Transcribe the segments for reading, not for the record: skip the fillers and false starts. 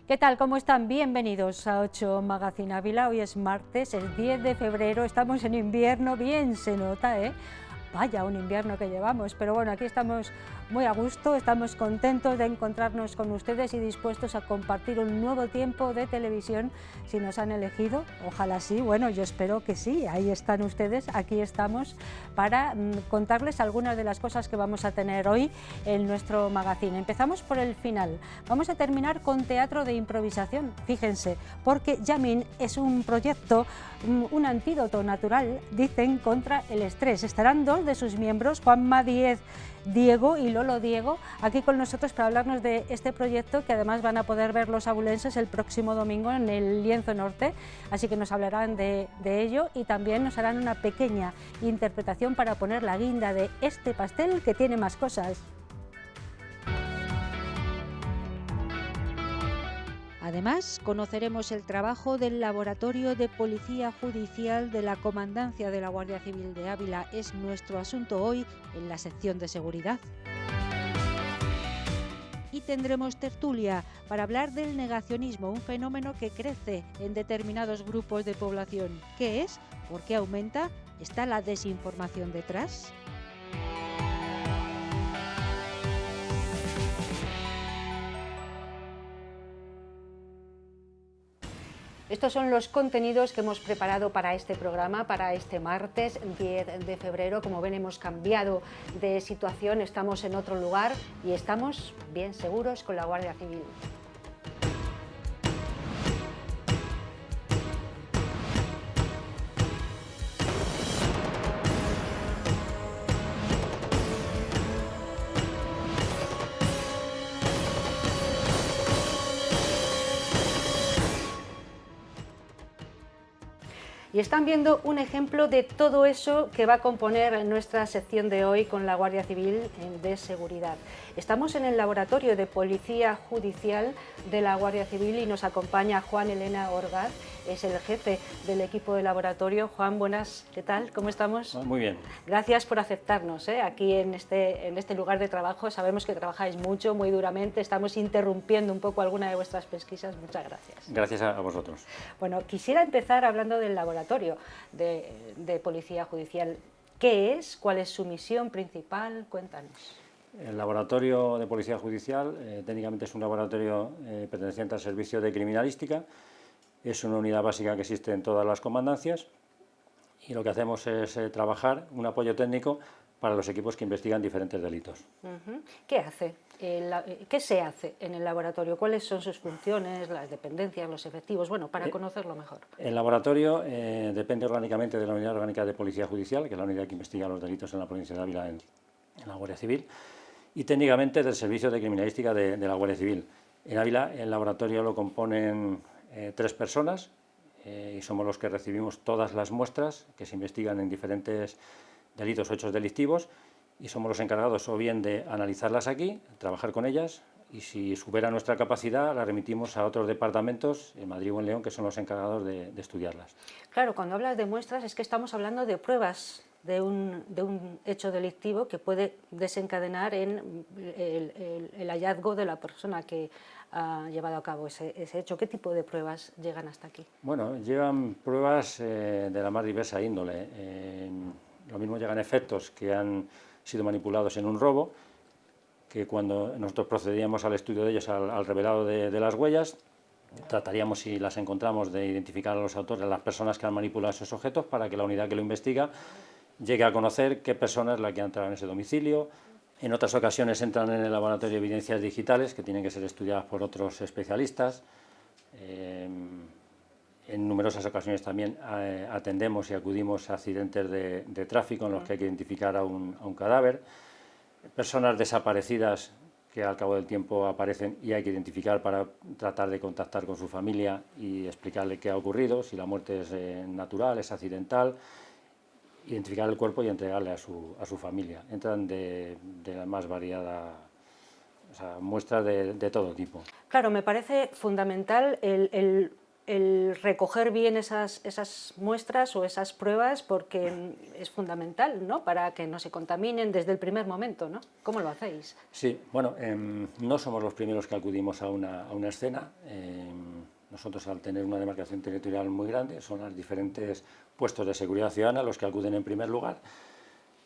¿Qué tal? ¿Cómo están? Bienvenidos a 8 Magazine Ávila. Hoy es martes, es 10 de febrero, estamos en invierno, bien se nota, ¿eh? Vaya un invierno que llevamos, pero bueno, aquí estamos muy a gusto, estamos contentos de encontrarnos con ustedes y dispuestos a compartir un nuevo tiempo de televisión si nos han elegido. Ojalá sí, bueno, yo espero que sí, ahí están ustedes, aquí estamos para contarles algunas de las cosas que vamos a tener hoy en nuestro magazine. Empezamos por el final, vamos a terminar con teatro de improvisación, fíjense, porque Yamin es un proyecto, un antídoto natural, dicen, contra el estrés. Estarán dos de sus miembros, Juanma Díez Diego y Lolo Diego, aquí con nosotros para hablarnos de este proyecto que además van a poder ver los abulenses el próximo domingo en el Lienzo Norte, así que nos hablarán de ello y también nos harán una pequeña interpretación para poner la guinda de este pastel que tiene más cosas. Además, conoceremos el trabajo del Laboratorio de Policía Judicial de la Comandancia de la Guardia Civil de Ávila. Es nuestro asunto hoy en la sección de seguridad. Y tendremos tertulia para hablar del negacionismo, un fenómeno que crece en determinados grupos de población. ¿Qué es? ¿Por qué aumenta? ¿Está la desinformación detrás? Estos son los contenidos que hemos preparado para este programa, para este martes 10 de febrero. Como ven, hemos cambiado de situación, estamos en otro lugar y estamos bien seguros con la Guardia Civil. Y están viendo un ejemplo de todo eso que va a componer nuestra sección de hoy con la Guardia Civil de Seguridad. Estamos en el Laboratorio de Policía Judicial de la Guardia Civil y nos acompaña Juan Elena Orgaz, es el jefe del equipo de laboratorio. Juan, buenas, ¿qué tal? ¿Cómo estamos? Muy bien. Gracias por aceptarnos aquí en este lugar de trabajo. Sabemos que trabajáis mucho, muy duramente, estamos interrumpiendo un poco alguna de vuestras pesquisas. Muchas gracias. Gracias a vosotros. Bueno, quisiera empezar hablando del laboratorio de Policía Judicial. ¿Qué es? ¿Cuál es su misión principal? Cuéntanos. El Laboratorio de Policía Judicial técnicamente es un laboratorio perteneciente al Servicio de Criminalística. Es una unidad básica que existe en todas las comandancias y lo que hacemos es trabajar un apoyo técnico para los equipos que investigan diferentes delitos. ¿Qué hace? ¿Qué se hace en el laboratorio? ¿Cuáles son sus funciones, las dependencias, los efectivos? Bueno, para conocerlo mejor. El laboratorio depende orgánicamente de la Unidad Orgánica de Policía Judicial, que es la unidad que investiga los delitos en la provincia de Ávila en la Guardia Civil, y técnicamente del Servicio de Criminalística de la Guardia Civil. En Ávila el laboratorio lo componen 3 personas y somos los que recibimos todas las muestras que se investigan en diferentes delitos o hechos delictivos y somos los encargados o bien de analizarlas aquí, trabajar con ellas y si supera nuestra capacidad las remitimos a otros departamentos en Madrid o en León que son los encargados de estudiarlas. Claro, cuando hablas de muestras es que estamos hablando de pruebas de un hecho delictivo que puede desencadenar en el hallazgo de la persona que ha llevado a cabo ese hecho. ¿Qué tipo de pruebas llegan hasta aquí? Bueno, llegan pruebas de la más diversa índole. Lo mismo llegan efectos que han sido manipulados en un robo, que cuando nosotros procedíamos al estudio de ellos, al revelado de las huellas, trataríamos, si las encontramos, de identificar a los autores, a las personas que han manipulado esos objetos, para que la unidad que lo investiga llegue a conocer qué persona es la que ha entrado en ese domicilio. En otras ocasiones entran en el laboratorio evidencias digitales que tienen que ser estudiadas por otros especialistas. En numerosas ocasiones también atendemos y acudimos a accidentes de tráfico en los que hay que identificar a un cadáver. Personas desaparecidas que al cabo del tiempo aparecen y hay que identificar para tratar de contactar con su familia y explicarle qué ha ocurrido, si la muerte es natural, es accidental, identificar el cuerpo y entregarle a su familia. Entran de la más variada, o sea, muestras de todo tipo. Claro, me parece fundamental el el recoger bien esas muestras o esas pruebas, porque es fundamental, ¿no?, para que no se contaminen desde el primer momento, ¿no? ¿Cómo lo hacéis? Sí, bueno, no somos los primeros que acudimos a una escena. Nosotros, al tener una demarcación territorial muy grande, son los diferentes puestos de seguridad ciudadana los que acuden en primer lugar.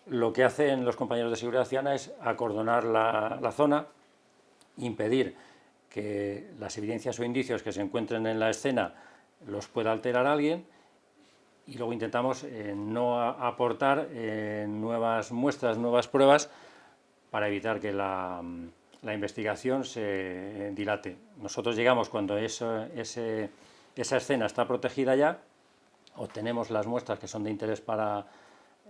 Lo que hacen los compañeros de seguridad ciudadana es acordonar la zona, impedir que las evidencias o indicios que se encuentren en la escena los pueda alterar alguien, y luego intentamos no aportar nuevas muestras, nuevas pruebas, para evitar que la investigación se dilate. Nosotros llegamos cuando esa escena está protegida ya, obtenemos las muestras que son de interés para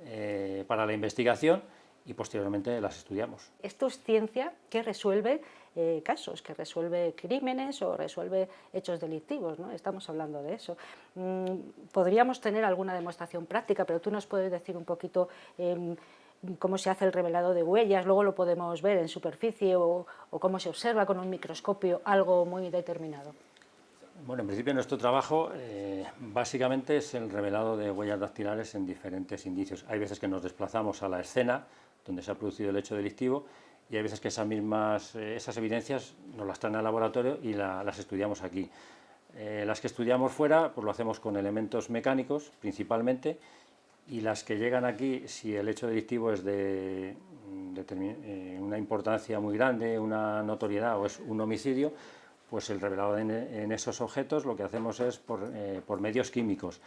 la investigación y posteriormente las estudiamos. Esto es ciencia que resuelve casos, que resuelve crímenes o resuelve hechos delictivos, ¿no? Estamos hablando de eso. Podríamos tener alguna demostración práctica, pero tú nos puedes decir un poquito cómo se hace el revelado de huellas, luego lo podemos ver en superficie, o cómo se observa con un microscopio algo muy determinado. Bueno, en principio nuestro trabajo básicamente es el revelado de huellas dactilares en diferentes indicios. Hay veces que nos desplazamos a la escena donde se ha producido el hecho delictivo, y hay veces que esas evidencias nos las traen al laboratorio y las estudiamos aquí. Las que estudiamos fuera, pues lo hacemos con elementos mecánicos principalmente, y las que llegan aquí, si el hecho delictivo es de una importancia muy grande, una notoriedad o es un homicidio, pues el revelado en esos objetos lo que hacemos es por medios químicos.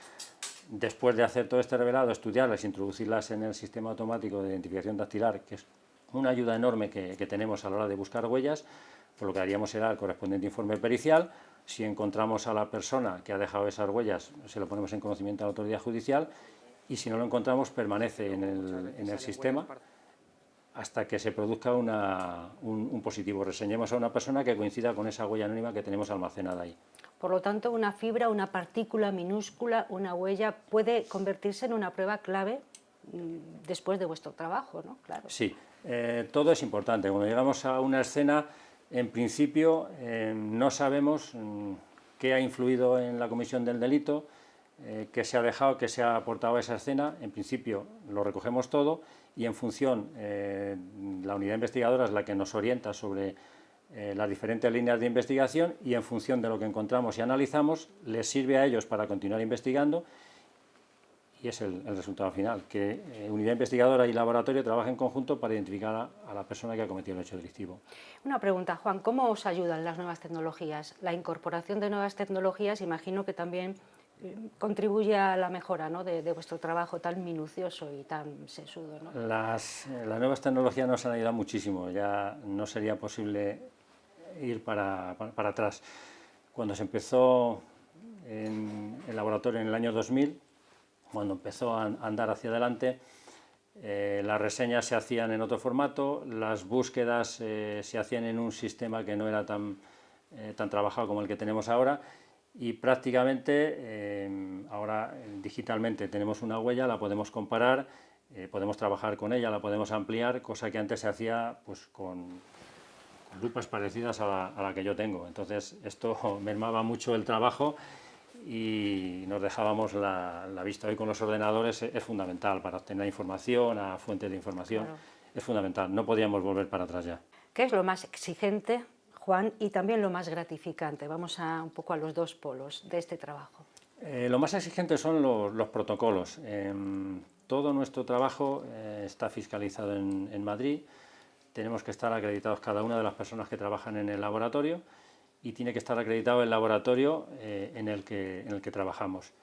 Después de hacer todo este revelado, estudiarlas, introducirlas en el sistema automático de identificación dactilar, que es una ayuda enorme que tenemos a la hora de buscar huellas, pues lo que haríamos será el correspondiente informe pericial. Si encontramos a la persona que ha dejado esas huellas, se lo ponemos en conocimiento a la autoridad judicial, y si no lo encontramos, permanece en el sistema hasta que se produzca un positivo. Reseñemos a una persona que coincida con esa huella anónima que tenemos almacenada ahí. Por lo tanto, una fibra, una partícula minúscula, una huella, puede convertirse en una prueba clave después de vuestro trabajo, ¿no? Claro. Sí, todo es importante. Cuando llegamos a una escena, en principio no sabemos qué ha influido en la comisión del delito, qué se ha dejado, qué se ha aportado a esa escena. En principio lo recogemos todo, y en función, la unidad investigadora es la que nos orienta sobre las diferentes líneas de investigación, y en función de lo que encontramos y analizamos, les sirve a ellos para continuar investigando, y es el resultado final, que unidad investigadora y laboratorio trabajen en conjunto para identificar a la persona que ha cometido el hecho delictivo. Una pregunta, Juan, ¿cómo os ayudan las nuevas tecnologías? La incorporación de nuevas tecnologías, imagino que también contribuye a la mejora, ¿no?, de vuestro trabajo tan minucioso y tan sesudo, ¿no? Las nuevas tecnologías nos han ayudado muchísimo. Ya no sería posible ir para atrás. Cuando se empezó en el laboratorio en el año 2000, cuando empezó a andar hacia adelante, las reseñas se hacían en otro formato, las búsquedas se hacían en un sistema que no era tan trabajado como el que tenemos ahora, y prácticamente ahora digitalmente tenemos una huella, la podemos comparar, podemos trabajar con ella, la podemos ampliar, cosa que antes se hacía pues con lupas parecidas a la que yo tengo. Entonces esto mermaba mucho el trabajo y nos dejábamos la vista. Hoy con los ordenadores es fundamental para obtener información, a fuentes de información. Claro. Es fundamental, no podíamos volver para atrás ya. ¿Qué es lo más exigente, Juan, y también lo más gratificante? Vamos un poco a los dos polos de este trabajo. Lo más exigente son los protocolos. Todo nuestro trabajo está fiscalizado en Madrid. Tenemos que estar acreditados cada una de las personas que trabajan en el laboratorio, y tiene que estar acreditado el laboratorio en el que trabajamos.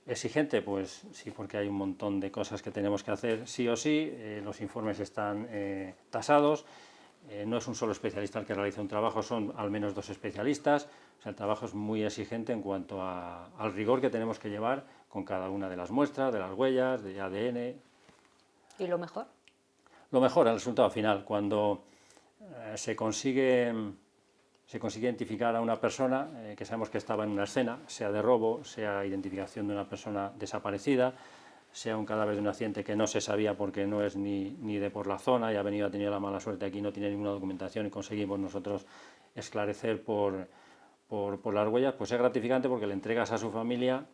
¿Exigente? Pues sí, porque hay un montón de cosas que tenemos que hacer sí o sí. Los informes están tasados. No es un solo especialista el que realiza un trabajo, son al menos 2 especialistas. O sea, el trabajo es muy exigente en cuanto al rigor que tenemos que llevar con cada una de las muestras, de las huellas, de ADN. ¿Y lo mejor? Lo mejor, el resultado final, cuando se consigue identificar a una persona que sabemos que estaba en una escena, sea de robo, sea identificación de una persona desaparecida, sea un cadáver de un accidente que no se sabía porque no es ni de por la zona y ha tenido la mala suerte aquí, no tiene ninguna documentación, y conseguimos nosotros esclarecer por por las huellas, pues es gratificante porque le entregas a su familia,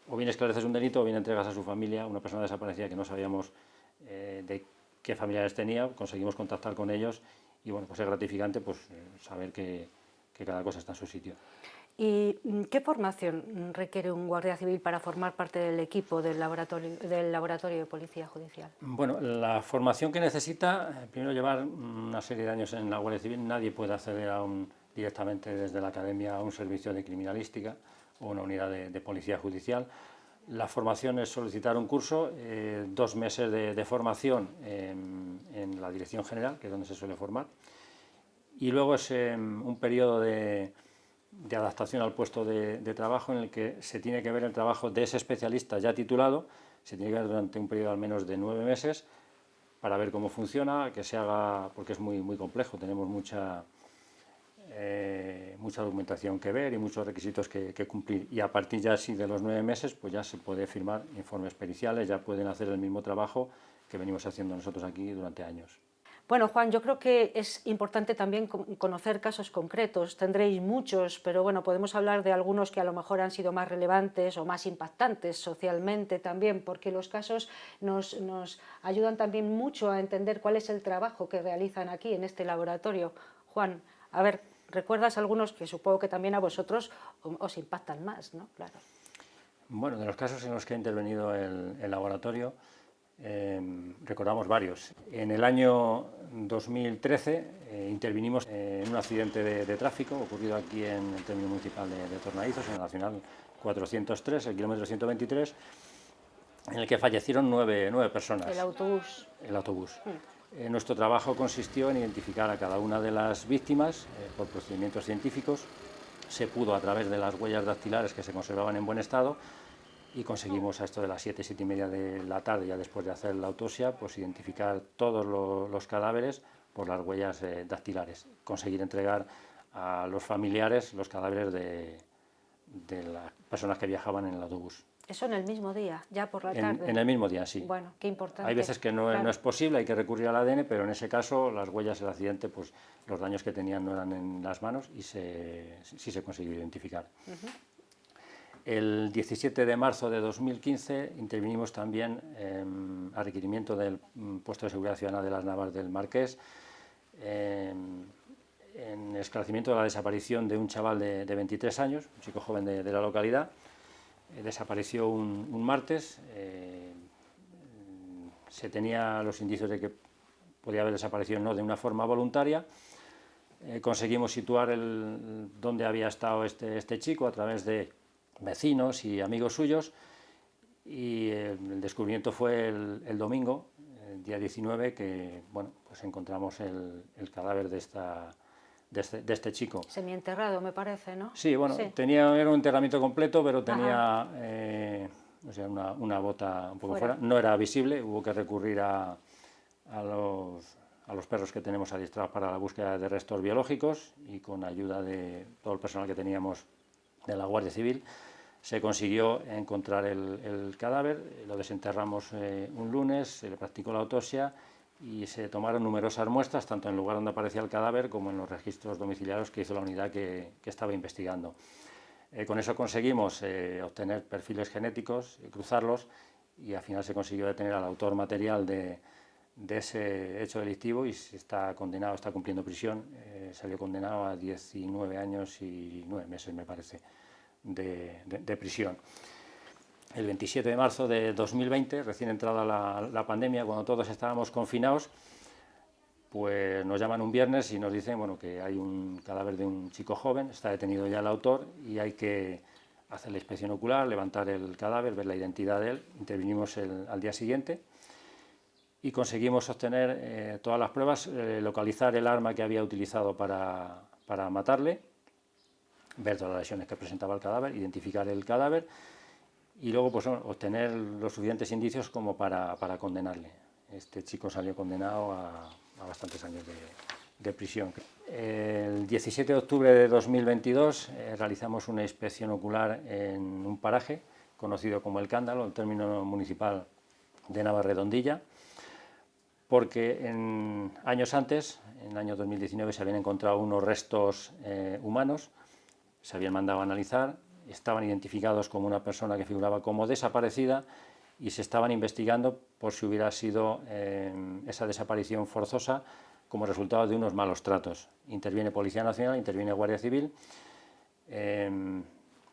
o bien esclareces un delito, o bien entregas a su familia una persona desaparecida que no sabíamos de qué familiares tenía, conseguimos contactar con ellos y bueno, pues es gratificante pues, saber que cada cosa está en su sitio. ¿Y qué formación requiere un guardia civil para formar parte del equipo del laboratorio de Policía Judicial? Bueno, la formación que necesita, primero llevar una serie de años en la Guardia Civil, nadie puede acceder directamente desde la academia a un servicio de criminalística o una unidad de policía judicial. La formación es solicitar un curso, 2 meses de formación en la Dirección General, que es donde se suele formar, y luego es un periodo de adaptación al puesto de trabajo en el que se tiene que ver el trabajo de ese especialista ya titulado, se tiene que ver durante un periodo al menos de 9 meses para ver cómo funciona, que se haga, porque es muy complejo, tenemos mucha documentación que ver y muchos requisitos que cumplir, y a partir ya así de los 9 meses pues ya se puede firmar informes periciales, ya pueden hacer el mismo trabajo que venimos haciendo nosotros aquí durante años. Bueno, Juan, yo creo que es importante también conocer casos concretos. Tendréis muchos, pero bueno, podemos hablar de algunos que a lo mejor han sido más relevantes o más impactantes socialmente también, porque los casos nos ayudan también mucho a entender cuál es el trabajo que realizan aquí en este laboratorio. Juan, a ver, ¿recuerdas algunos que supongo que también a vosotros os impactan más, ¿no? Claro. Bueno, de los casos en los que ha intervenido el laboratorio, recordamos varios. En el año 2013 intervinimos en un accidente de tráfico ocurrido aquí en el término municipal de Tornaizos, en la Nacional 403, el kilómetro 123, en el que fallecieron 9 personas. El autobús. El autobús. Nuestro trabajo consistió en identificar a cada una de las víctimas por procedimientos científicos. Se pudo, a través de las huellas dactilares que se conservaban en buen estado, y conseguimos a esto de las 7:30 de la tarde, ya después de hacer la autopsia, pues identificar todos los cadáveres por las huellas dactilares, conseguir entregar a los familiares los cadáveres de las personas que viajaban en el autobús. Eso en el mismo día, ya por la tarde. En el mismo día, sí. Bueno, qué importante. Hay veces que no es posible, hay que recurrir al ADN, pero en ese caso las huellas del accidente, pues los daños que tenían no eran en las manos y sí se consiguió identificar. El 17 de marzo de 2015 intervinimos también a requerimiento del puesto de seguridad ciudadana de las Navas del Marqués en el esclarecimiento de la desaparición de un chaval de 23 años, un chico joven de la localidad. Desapareció un martes, se tenía los indicios de que podía haber desaparecido no de una forma voluntaria. Conseguimos situar dónde había estado este chico a través de vecinos y amigos suyos, y el descubrimiento fue el domingo, el día 19, que bueno, pues encontramos el cadáver de este chico. Semienterrado, me parece, ¿no? Sí, bueno, sí. Era un enterramiento completo, pero tenía o sea, una bota un poco fuera. No era visible, hubo que recurrir a los perros que tenemos adiestrados para la búsqueda de restos biológicos, y con ayuda de todo el personal que teníamos de la Guardia Civil se consiguió encontrar el cadáver. Lo desenterramos un lunes, se le practicó la autopsia y se tomaron numerosas muestras, tanto en el lugar donde aparecía el cadáver como en los registros domiciliarios que hizo la unidad que estaba investigando. Con eso conseguimos obtener perfiles genéticos, cruzarlos, y al final se consiguió detener al autor material de ese hecho delictivo, y está condenado, está cumpliendo prisión. Salió condenado a 19 años y 9 meses, me parece, de prisión. El 27 de marzo de 2020, recién entrada la pandemia, cuando todos estábamos confinados, pues nos llaman un viernes y nos dicen bueno, que hay un cadáver de un chico joven, está detenido ya el autor y hay que hacer la inspección ocular, levantar el cadáver, ver la identidad de él. Intervinimos al día siguiente y conseguimos obtener todas las pruebas, localizar el arma que había utilizado para matarle, ver todas las lesiones que presentaba el cadáver, identificar el cadáver y luego pues, obtener los suficientes indicios como para condenarle. Este chico salió condenado a bastantes años de prisión. El 17 de octubre de 2022 realizamos una inspección ocular en un paraje conocido como El Cándalo, el término municipal de Navarredondilla, porque años antes, en el año 2019, se habían encontrado unos restos humanos se habían mandado a analizar, estaban identificados como una persona que figuraba como desaparecida y se estaban investigando por si hubiera sido esa desaparición forzosa como resultado de unos malos tratos. Interviene Policía Nacional, interviene Guardia Civil.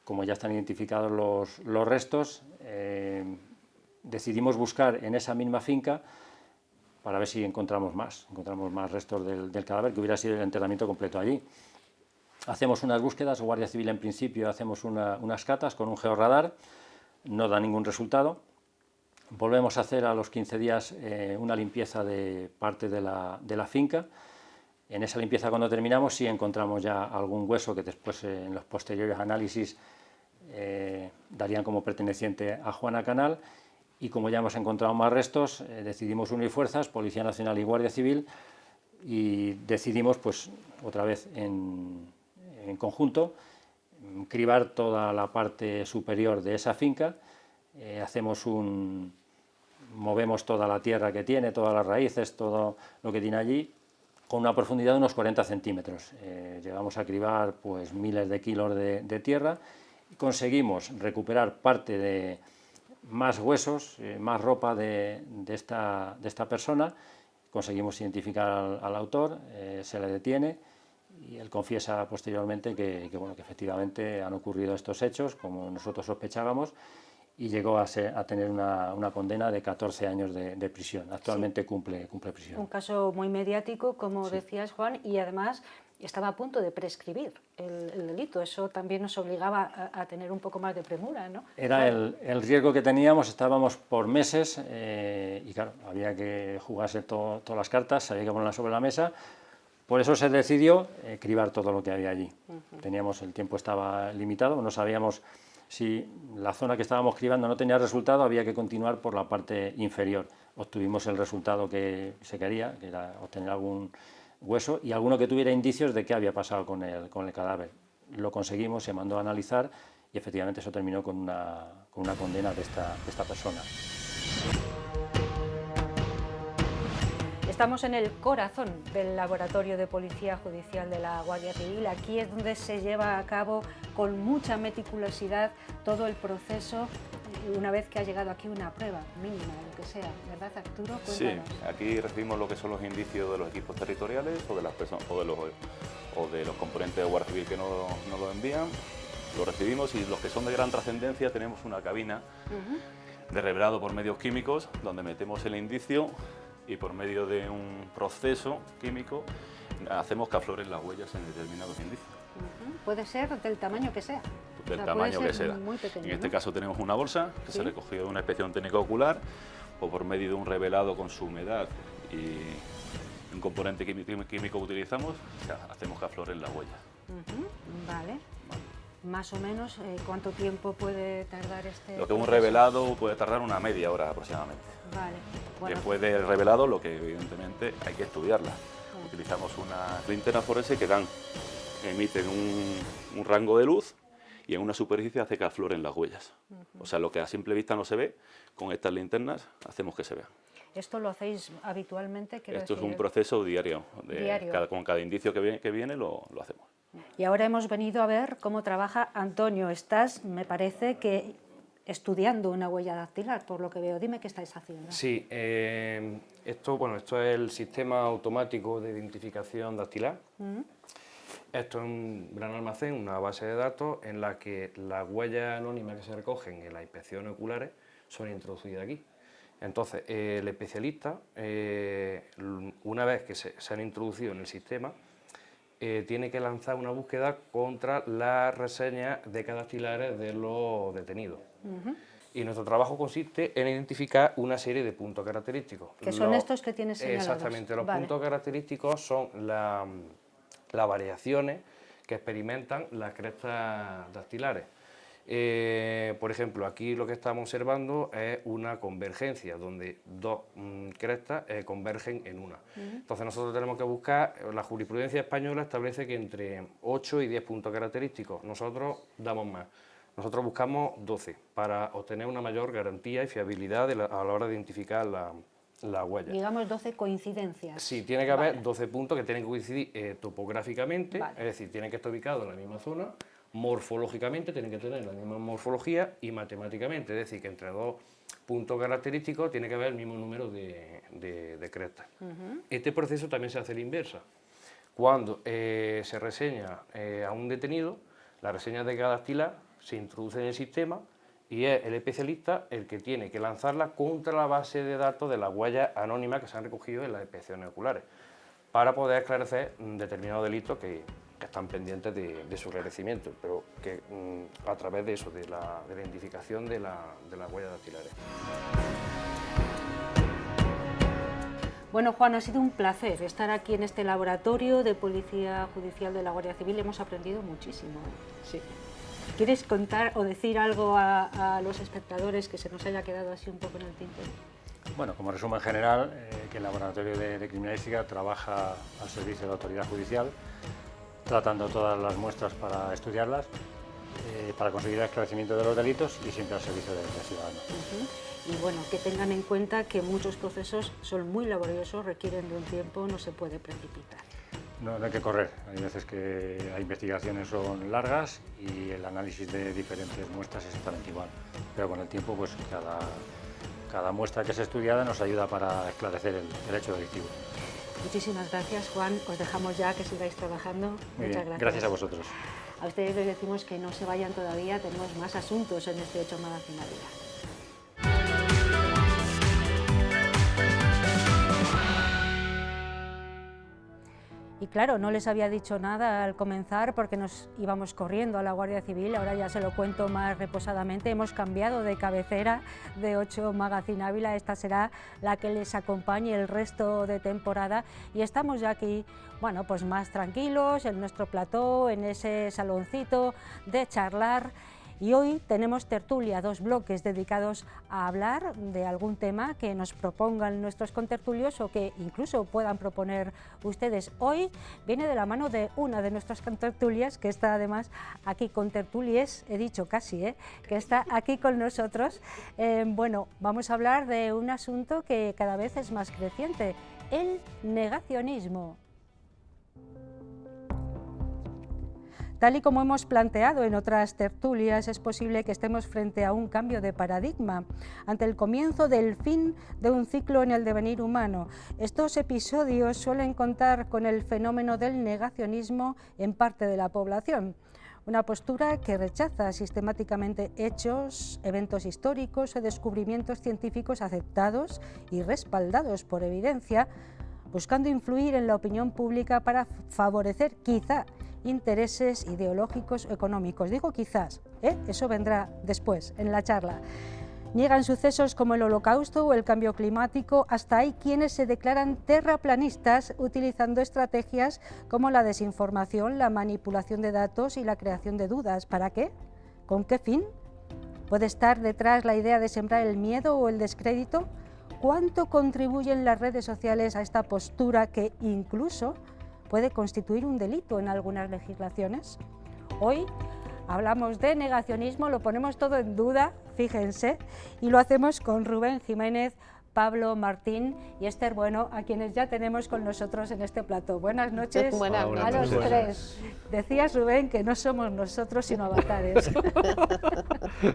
Como ya están identificados los restos, decidimos buscar en esa misma finca para ver si encontramos más restos del cadáver, que hubiera sido el enterramiento completo allí. Hacemos unas búsquedas, Guardia Civil en principio hacemos unas catas con un georradar, no da ningún resultado. Volvemos a hacer a los 15 días una limpieza de parte de la finca. En esa limpieza, cuando terminamos, sí encontramos ya algún hueso que después en los posteriores análisis darían como perteneciente a Juana Canal, y como ya hemos encontrado más restos, decidimos unir fuerzas, Policía Nacional y Guardia Civil, y decidimos, pues, otra vez en conjunto, cribar toda la parte superior de esa finca. Movemos toda la tierra que tiene, todas las raíces, todo lo que tiene allí, con una profundidad de unos 40 centímetros. Llegamos a cribar pues miles de kilos de tierra y conseguimos recuperar parte de más huesos, más ropa de esta persona. Conseguimos identificar al autor, se le detiene y él confiesa posteriormente que efectivamente han ocurrido estos hechos, como nosotros sospechábamos, y llegó a tener una condena de 14 años de prisión. Actualmente sí. cumple prisión. Un caso muy mediático, como decías, Juan, y además estaba a punto de prescribir el delito. Eso también nos obligaba a tener un poco más de premura, ¿no? Era claro. el riesgo que teníamos, estábamos por meses y claro, había que jugarse todas las cartas, había que ponerlas sobre la mesa. Por eso se decidió cribar todo lo que había allí. El tiempo estaba limitado, no sabíamos si la zona que estábamos cribando no tenía resultado, había que continuar por la parte inferior. Obtuvimos el resultado que se quería, que era obtener algún hueso y alguno que tuviera indicios de qué había pasado con el cadáver. Lo conseguimos, se mandó a analizar y efectivamente eso terminó con una condena de esta persona. Estamos en el corazón del Laboratorio de Policía Judicial de la Guardia Civil. Aquí es donde se lleva a cabo con mucha meticulosidad todo el proceso, una vez que ha llegado aquí una prueba mínima, lo que sea, ¿verdad, Arturo? Cuéntanos. Sí, aquí recibimos lo que son los indicios de los equipos territoriales o de las personas o de los componentes de Guardia Civil que nos lo envían. Lo recibimos y los que son de gran trascendencia tenemos una cabina de revelado por medios químicos donde metemos el indicio y por medio de un proceso químico hacemos que afloren las huellas en determinados indicios. Puede ser del tamaño que sea. Del tamaño que sea. Muy pequeño, en este caso tenemos una bolsa que se recogió de una inspección técnica ocular o por medio de un revelado con su humedad y un componente químico que utilizamos, o sea, hacemos que afloren las huellas. Vale. Más o menos, ¿cuánto tiempo puede tardar este Lo que es un revelado puede tardar una media hora aproximadamente. Vale. Bueno. Después del revelado, lo que evidentemente hay que estudiarla. Utilizamos unas linternas forenses que emiten un rango de luz y en una superficie hace que afloren las huellas. O sea, lo que a simple vista no se ve, con estas linternas hacemos que se vea. ¿Esto lo hacéis habitualmente? Esto es un proceso diario. Con cada indicio que viene lo hacemos. Y ahora hemos venido a ver cómo trabaja Antonio. Estás, me parece que estudiando una huella dactilar, por lo que veo. Dime qué estáis haciendo. Sí, esto es el sistema automático de identificación dactilar. Esto es un gran almacén, una base de datos en la que las huellas anónimas que se recogen en las inspecciones oculares son introducidas aquí. Entonces, el especialista, una vez que se han introducido en el sistema, tiene que lanzar una búsqueda contra las reseñas decadactilares de los detenidos. Y nuestro trabajo consiste en identificar una serie de puntos característicos. Que son estos que tienes señalados. Exactamente, los puntos característicos son las variaciones que experimentan las crestas dactilares. Por ejemplo, aquí lo que estamos observando es una convergencia, donde dos crestas convergen en una. Entonces nosotros tenemos que buscar, la jurisprudencia española establece que entre 8 y 10 puntos característicos, nosotros damos más. Nosotros buscamos 12 para obtener una mayor garantía y fiabilidad a la hora de identificar la huella. Digamos 12 coincidencias. Sí, tiene que haber 12 puntos que tienen que coincidir topográficamente, es decir, tienen que estar ubicados en la misma zona, morfológicamente tienen que tener la misma morfología y matemáticamente, es decir, que entre dos puntos característicos tiene que haber el mismo número de crestas. Este proceso también se hace a la inversa. Cuando se reseña a un detenido, la reseña de cada dactilar se introduce en el sistema y es el especialista el que tiene que lanzarla contra la base de datos de las huellas anónimas que se han recogido en las inspecciones oculares, para poder esclarecer determinados delitos que están pendientes de su esclarecimiento, pero que a través de eso, de la identificación de las huellas dactilares. Bueno, Juan, ha sido un placer estar aquí en este laboratorio de Policía Judicial de la Guardia Civil. Hemos aprendido muchísimo. Sí. ¿Quieres contar o decir algo a los espectadores que se nos haya quedado así un poco en el tintero? Bueno, como resumen general, que el Laboratorio de Criminalística trabaja al servicio de la autoridad judicial, tratando todas las muestras para estudiarlas, para conseguir el esclarecimiento de los delitos y siempre al servicio del ciudadano. Y bueno, que tengan en cuenta que muchos procesos son muy laboriosos, requieren de un tiempo, no se puede precipitar. No hay que correr, hay veces que las investigaciones son largas y el análisis de diferentes muestras es exactamente igual, pero con el tiempo pues cada muestra que es estudiada nos ayuda para esclarecer el hecho delictivo. Muchísimas gracias, Juan, os dejamos ya que sigáis trabajando. Muy Muchas bien, gracias. gracias a vosotros. A ustedes les decimos que no se vayan todavía, tenemos más asuntos en este 8 Magazine Ávila. Y claro, no les había dicho nada al comenzar porque nos íbamos corriendo a la Guardia Civil, ahora ya se lo cuento más reposadamente. Hemos cambiado de cabecera de 8 Magazine Ávila, esta será la que les acompañe el resto de temporada y estamos ya aquí, bueno, pues más tranquilos en nuestro plató, en ese saloncito de charlar. Y hoy tenemos tertulia, 2 bloques dedicados a hablar de algún tema que nos propongan nuestros contertulios o que incluso puedan proponer ustedes. Hoy viene de la mano de una de nuestras contertulias, que está además aquí con tertulies, he dicho casi, que está aquí con nosotros. Bueno, vamos a hablar de un asunto que cada vez es más creciente, el negacionismo. Tal y como hemos planteado en otras tertulias, es posible que estemos frente a un cambio de paradigma, ante el comienzo del fin de un ciclo en el devenir humano. Estos episodios suelen contar con el fenómeno del negacionismo en parte de la población. Una postura que rechaza sistemáticamente hechos, eventos históricos o descubrimientos científicos aceptados y respaldados por evidencia, buscando influir en la opinión pública para favorecer quizá intereses ideológicos o económicos. Digo quizás, eso vendrá después en la charla. Niegan sucesos como el Holocausto o el cambio climático, hasta hay quienes se declaran terraplanistas utilizando estrategias como la desinformación, la manipulación de datos y la creación de dudas. ¿Para qué? ¿Con qué fin? ¿Puede estar detrás la idea de sembrar el miedo o el descrédito? ¿Cuánto contribuyen las redes sociales a esta postura que incluso puede constituir un delito en algunas legislaciones? Hoy hablamos de negacionismo, lo ponemos todo en duda, fíjense, y lo hacemos con Rubén Jiménez, Pablo Martín y Esther Bueno, a quienes ya tenemos con nosotros en este plató. Buenas noches, Buenas a los noches. tres. Decías, Rubén, que no somos nosotros sino avatares.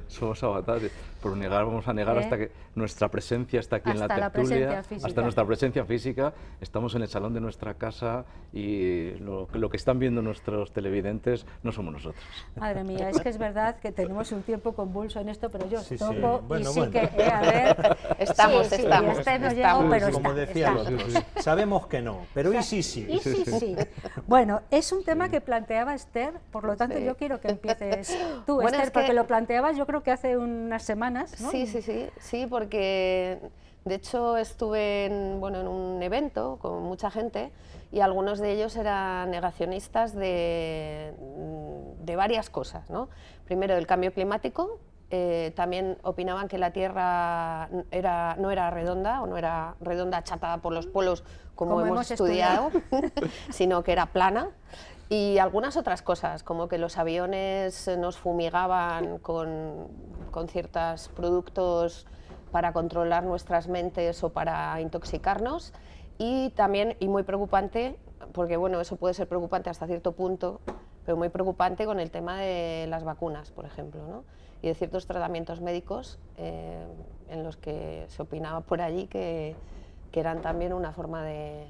Somos avatares. Por negar, vamos a negar hasta que nuestra presencia está aquí Hasta en la la tertulia, presencia física. hasta nuestra presencia física. Estamos en el salón de nuestra casa y lo que están viendo nuestros televidentes no somos nosotros. Madre mía, es que es verdad que tenemos un tiempo convulso en esto, pero yo os Sí, toco sí. y Bueno, sí bueno. que, a ver... Estamos, sí, estamos, Esther no estamos. llegó, pero Como está, decía está. el otro, sabemos que no, pero y sí, sí. Y sí. Bueno, es un tema que planteaba Esther, por lo tanto Sí. yo quiero que empieces tú, Bueno, Esther, es que- porque lo planteabas yo creo que hace unas semanas, ¿no? Sí, porque de hecho estuve en un evento con mucha gente y algunos de ellos eran negacionistas de varias cosas, ¿no? Primero, el cambio climático. También opinaban que la Tierra no era redonda o no era redonda achatada por los polos como hemos estudiado, sino que era plana. Y algunas otras cosas, como que los aviones nos fumigaban con ciertos productos para controlar nuestras mentes o para intoxicarnos. Y también, y muy preocupante, porque bueno, eso puede ser preocupante hasta cierto punto, pero muy preocupante con el tema de las vacunas, por ejemplo, ¿no? Y de ciertos tratamientos médicos en los que se opinaba por allí que eran también una forma de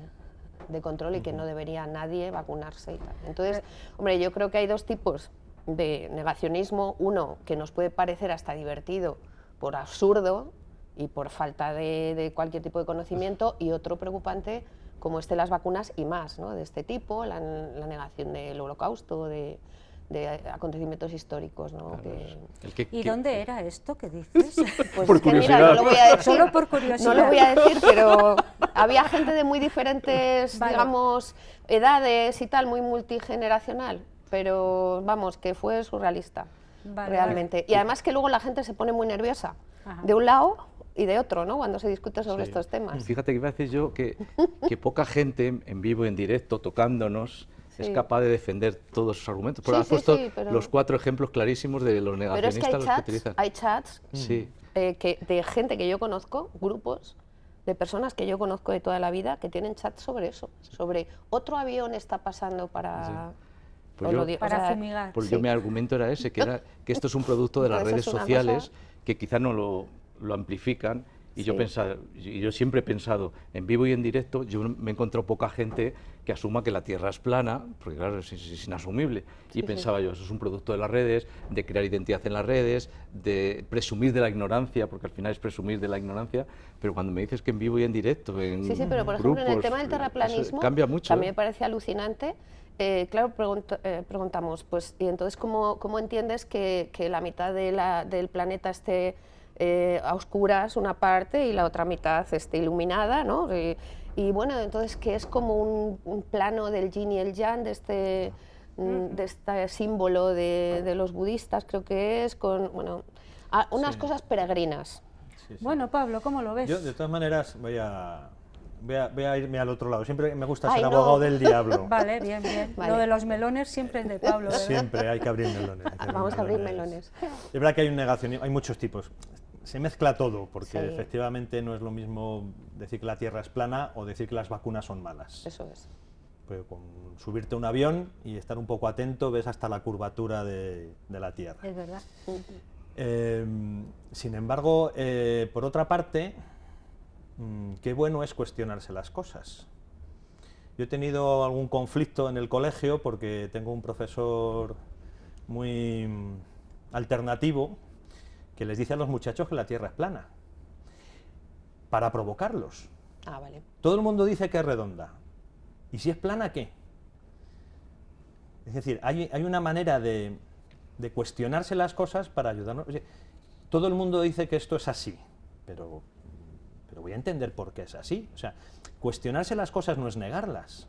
control y que no debería nadie vacunarse y tal. Entonces, hombre, yo creo que hay dos tipos de negacionismo. Uno, que nos puede parecer hasta divertido por absurdo y por falta de cualquier tipo de conocimiento, y otro preocupante como las vacunas y más, ¿no? De este tipo, la negación del holocausto, de acontecimientos históricos, ¿no? Claro, ¿Y dónde era esto que dices? Pues Por es que mira, curiosidad. no lo voy a decir, Solo por curiosidad. no lo voy a decir, pero había gente de muy diferentes, Vale. digamos, edades y tal, muy multigeneracional, pero vamos, que fue surrealista, Vale, realmente. Y además que luego la gente se pone muy nerviosa, Ajá. de un lado y de otro, ¿no? Cuando se discute sobre estos temas. Fíjate que iba a decir yo que poca gente en vivo, en directo, tocándonos, es Sí. capaz de defender todos esos argumentos. Pero Sí, has sí, puesto sí, pero- los 4 ejemplos clarísimos de los Pero es que negacionistas los que utilizan. hay chats Sí. de gente que yo conozco, grupos de personas que yo conozco de toda la vida, que tienen chats sobre eso, sobre otro avión está pasando para... Pues os yo- lo digo, Para o sea, fumigar. Pues sí. yo mi argumento era ese, que esto es un producto de las Eso redes es una sociales cosa. que quizá no lo amplifican. Y Sí. yo siempre he pensado, en vivo y en directo, yo me he encontrado poca gente que asuma que la Tierra es plana, porque claro, es inasumible. Y pensaba yo, eso es un producto de las redes, de crear identidad en las redes, de presumir de la ignorancia, porque al final es presumir de la ignorancia, pero cuando me dices que en vivo y en directo, en Sí, sí, pero por ejemplo en el grupos, tema del eso terraplanismo cambia mucho. también ¿eh? me parece alucinante. Claro, preguntamos, pues, y entonces ¿cómo entiendes que la mitad del planeta esté a oscuras una parte y la otra mitad esté iluminada, ¿no? Y bueno, entonces que es como un plano del yin y el yang, de este símbolo de los budistas, creo que es, con, bueno, unas cosas peregrinas. Sí, sí. Bueno, Pablo, ¿cómo lo ves? Yo, de todas maneras, voy a irme al otro lado. Siempre me gusta Ay, ser no. abogado del diablo. Vale, bien, bien. Vale. Lo de los melones siempre es de Pablo, ¿verdad? Siempre hay que abrir melones. hay que Vamos a abrir melones. Es verdad que hay un negacionismo, hay muchos tipos. Se mezcla todo, porque Sí. efectivamente no es lo mismo decir que la Tierra es plana o decir que las vacunas son malas. Eso es. Pues con subirte a un avión y estar un poco atento ves hasta la curvatura de la Tierra. Es verdad. Sin embargo, por otra parte, qué bueno es cuestionarse las cosas. Yo he tenido algún conflicto en el colegio porque tengo un profesor muy alternativo que les dice a los muchachos que la Tierra es plana, para provocarlos. Ah, vale. Todo el mundo dice que es redonda. ¿Y si es plana, qué? Es decir, hay una manera de cuestionarse las cosas para ayudarnos. Oye, todo el mundo dice que esto es así, pero voy a entender por qué es así. O sea, cuestionarse las cosas no es negarlas,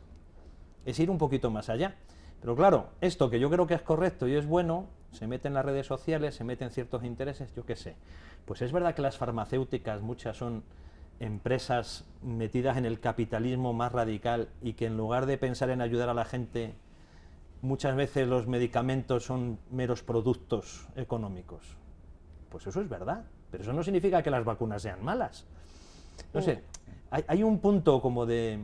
es ir un poquito más allá. Pero claro, esto que yo creo que es correcto y es bueno, se mete en las redes sociales, se meten ciertos intereses, yo qué sé. Pues es verdad que las farmacéuticas, muchas son empresas metidas en el capitalismo más radical y que en lugar de pensar en ayudar a la gente, muchas veces los medicamentos son meros productos económicos. Pues eso es verdad, pero eso no significa que las vacunas sean malas. No sé, hay un punto como de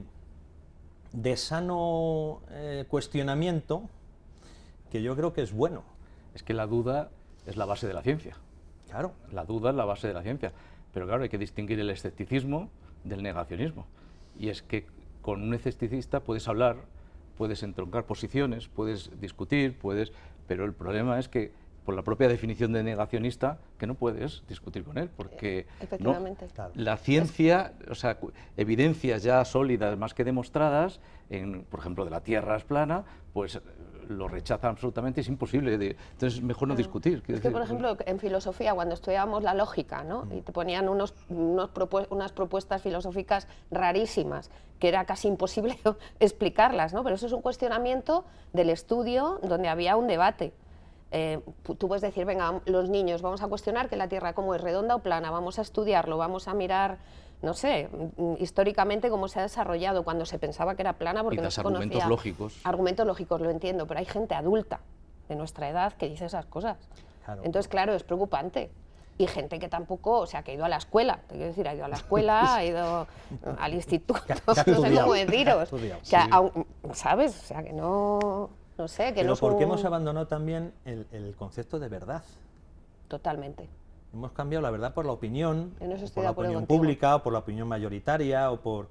sano cuestionamiento que yo creo que es bueno. Es que la duda es la base de la ciencia. Claro. La duda es la base de la ciencia. Pero claro, hay que distinguir el escepticismo del negacionismo. Y es que con un escepticista puedes hablar, puedes entroncar posiciones, puedes discutir, pero el problema es que por la propia definición de negacionista, que no puedes discutir con él, porque Efectivamente. no, Claro. la ciencia, o sea, evidencias ya sólidas, más que demostradas, por ejemplo, de la Tierra es plana, pues lo rechazan absolutamente, es imposible. Entonces, mejor no discutir. Es que, por ejemplo, en filosofía, cuando estudiábamos la lógica, ¿no? Y te ponían unas propuestas filosóficas rarísimas, que era casi imposible explicarlas, ¿no? Pero eso es un cuestionamiento del estudio donde había un debate. Tú puedes decir, venga, los niños, vamos a cuestionar que la Tierra cómo es, redonda o plana, vamos a estudiarlo, vamos a mirar, no sé, históricamente cómo se ha desarrollado cuando se pensaba que era plana porque Y no das se conocía. argumentos lógicos. Argumentos lógicos, lo entiendo, pero hay gente adulta de nuestra edad que dice esas cosas. Claro. Entonces, claro, es preocupante. Y gente que tampoco, o sea, que ha ido a la escuela, te quiero decir, ha ido a la escuela, ha ido al instituto, Que ha no sé estudiado, cómo que ha deciros. estudiado, O sea, sí. ¿sabes? O sea, que no... No sé, que Pero no es porque un- hemos abandonado también el concepto de verdad. Totalmente. Hemos cambiado la verdad por la opinión, En eso o estoy por de la acuerdo opinión contigo. pública, o por la opinión mayoritaria, o por...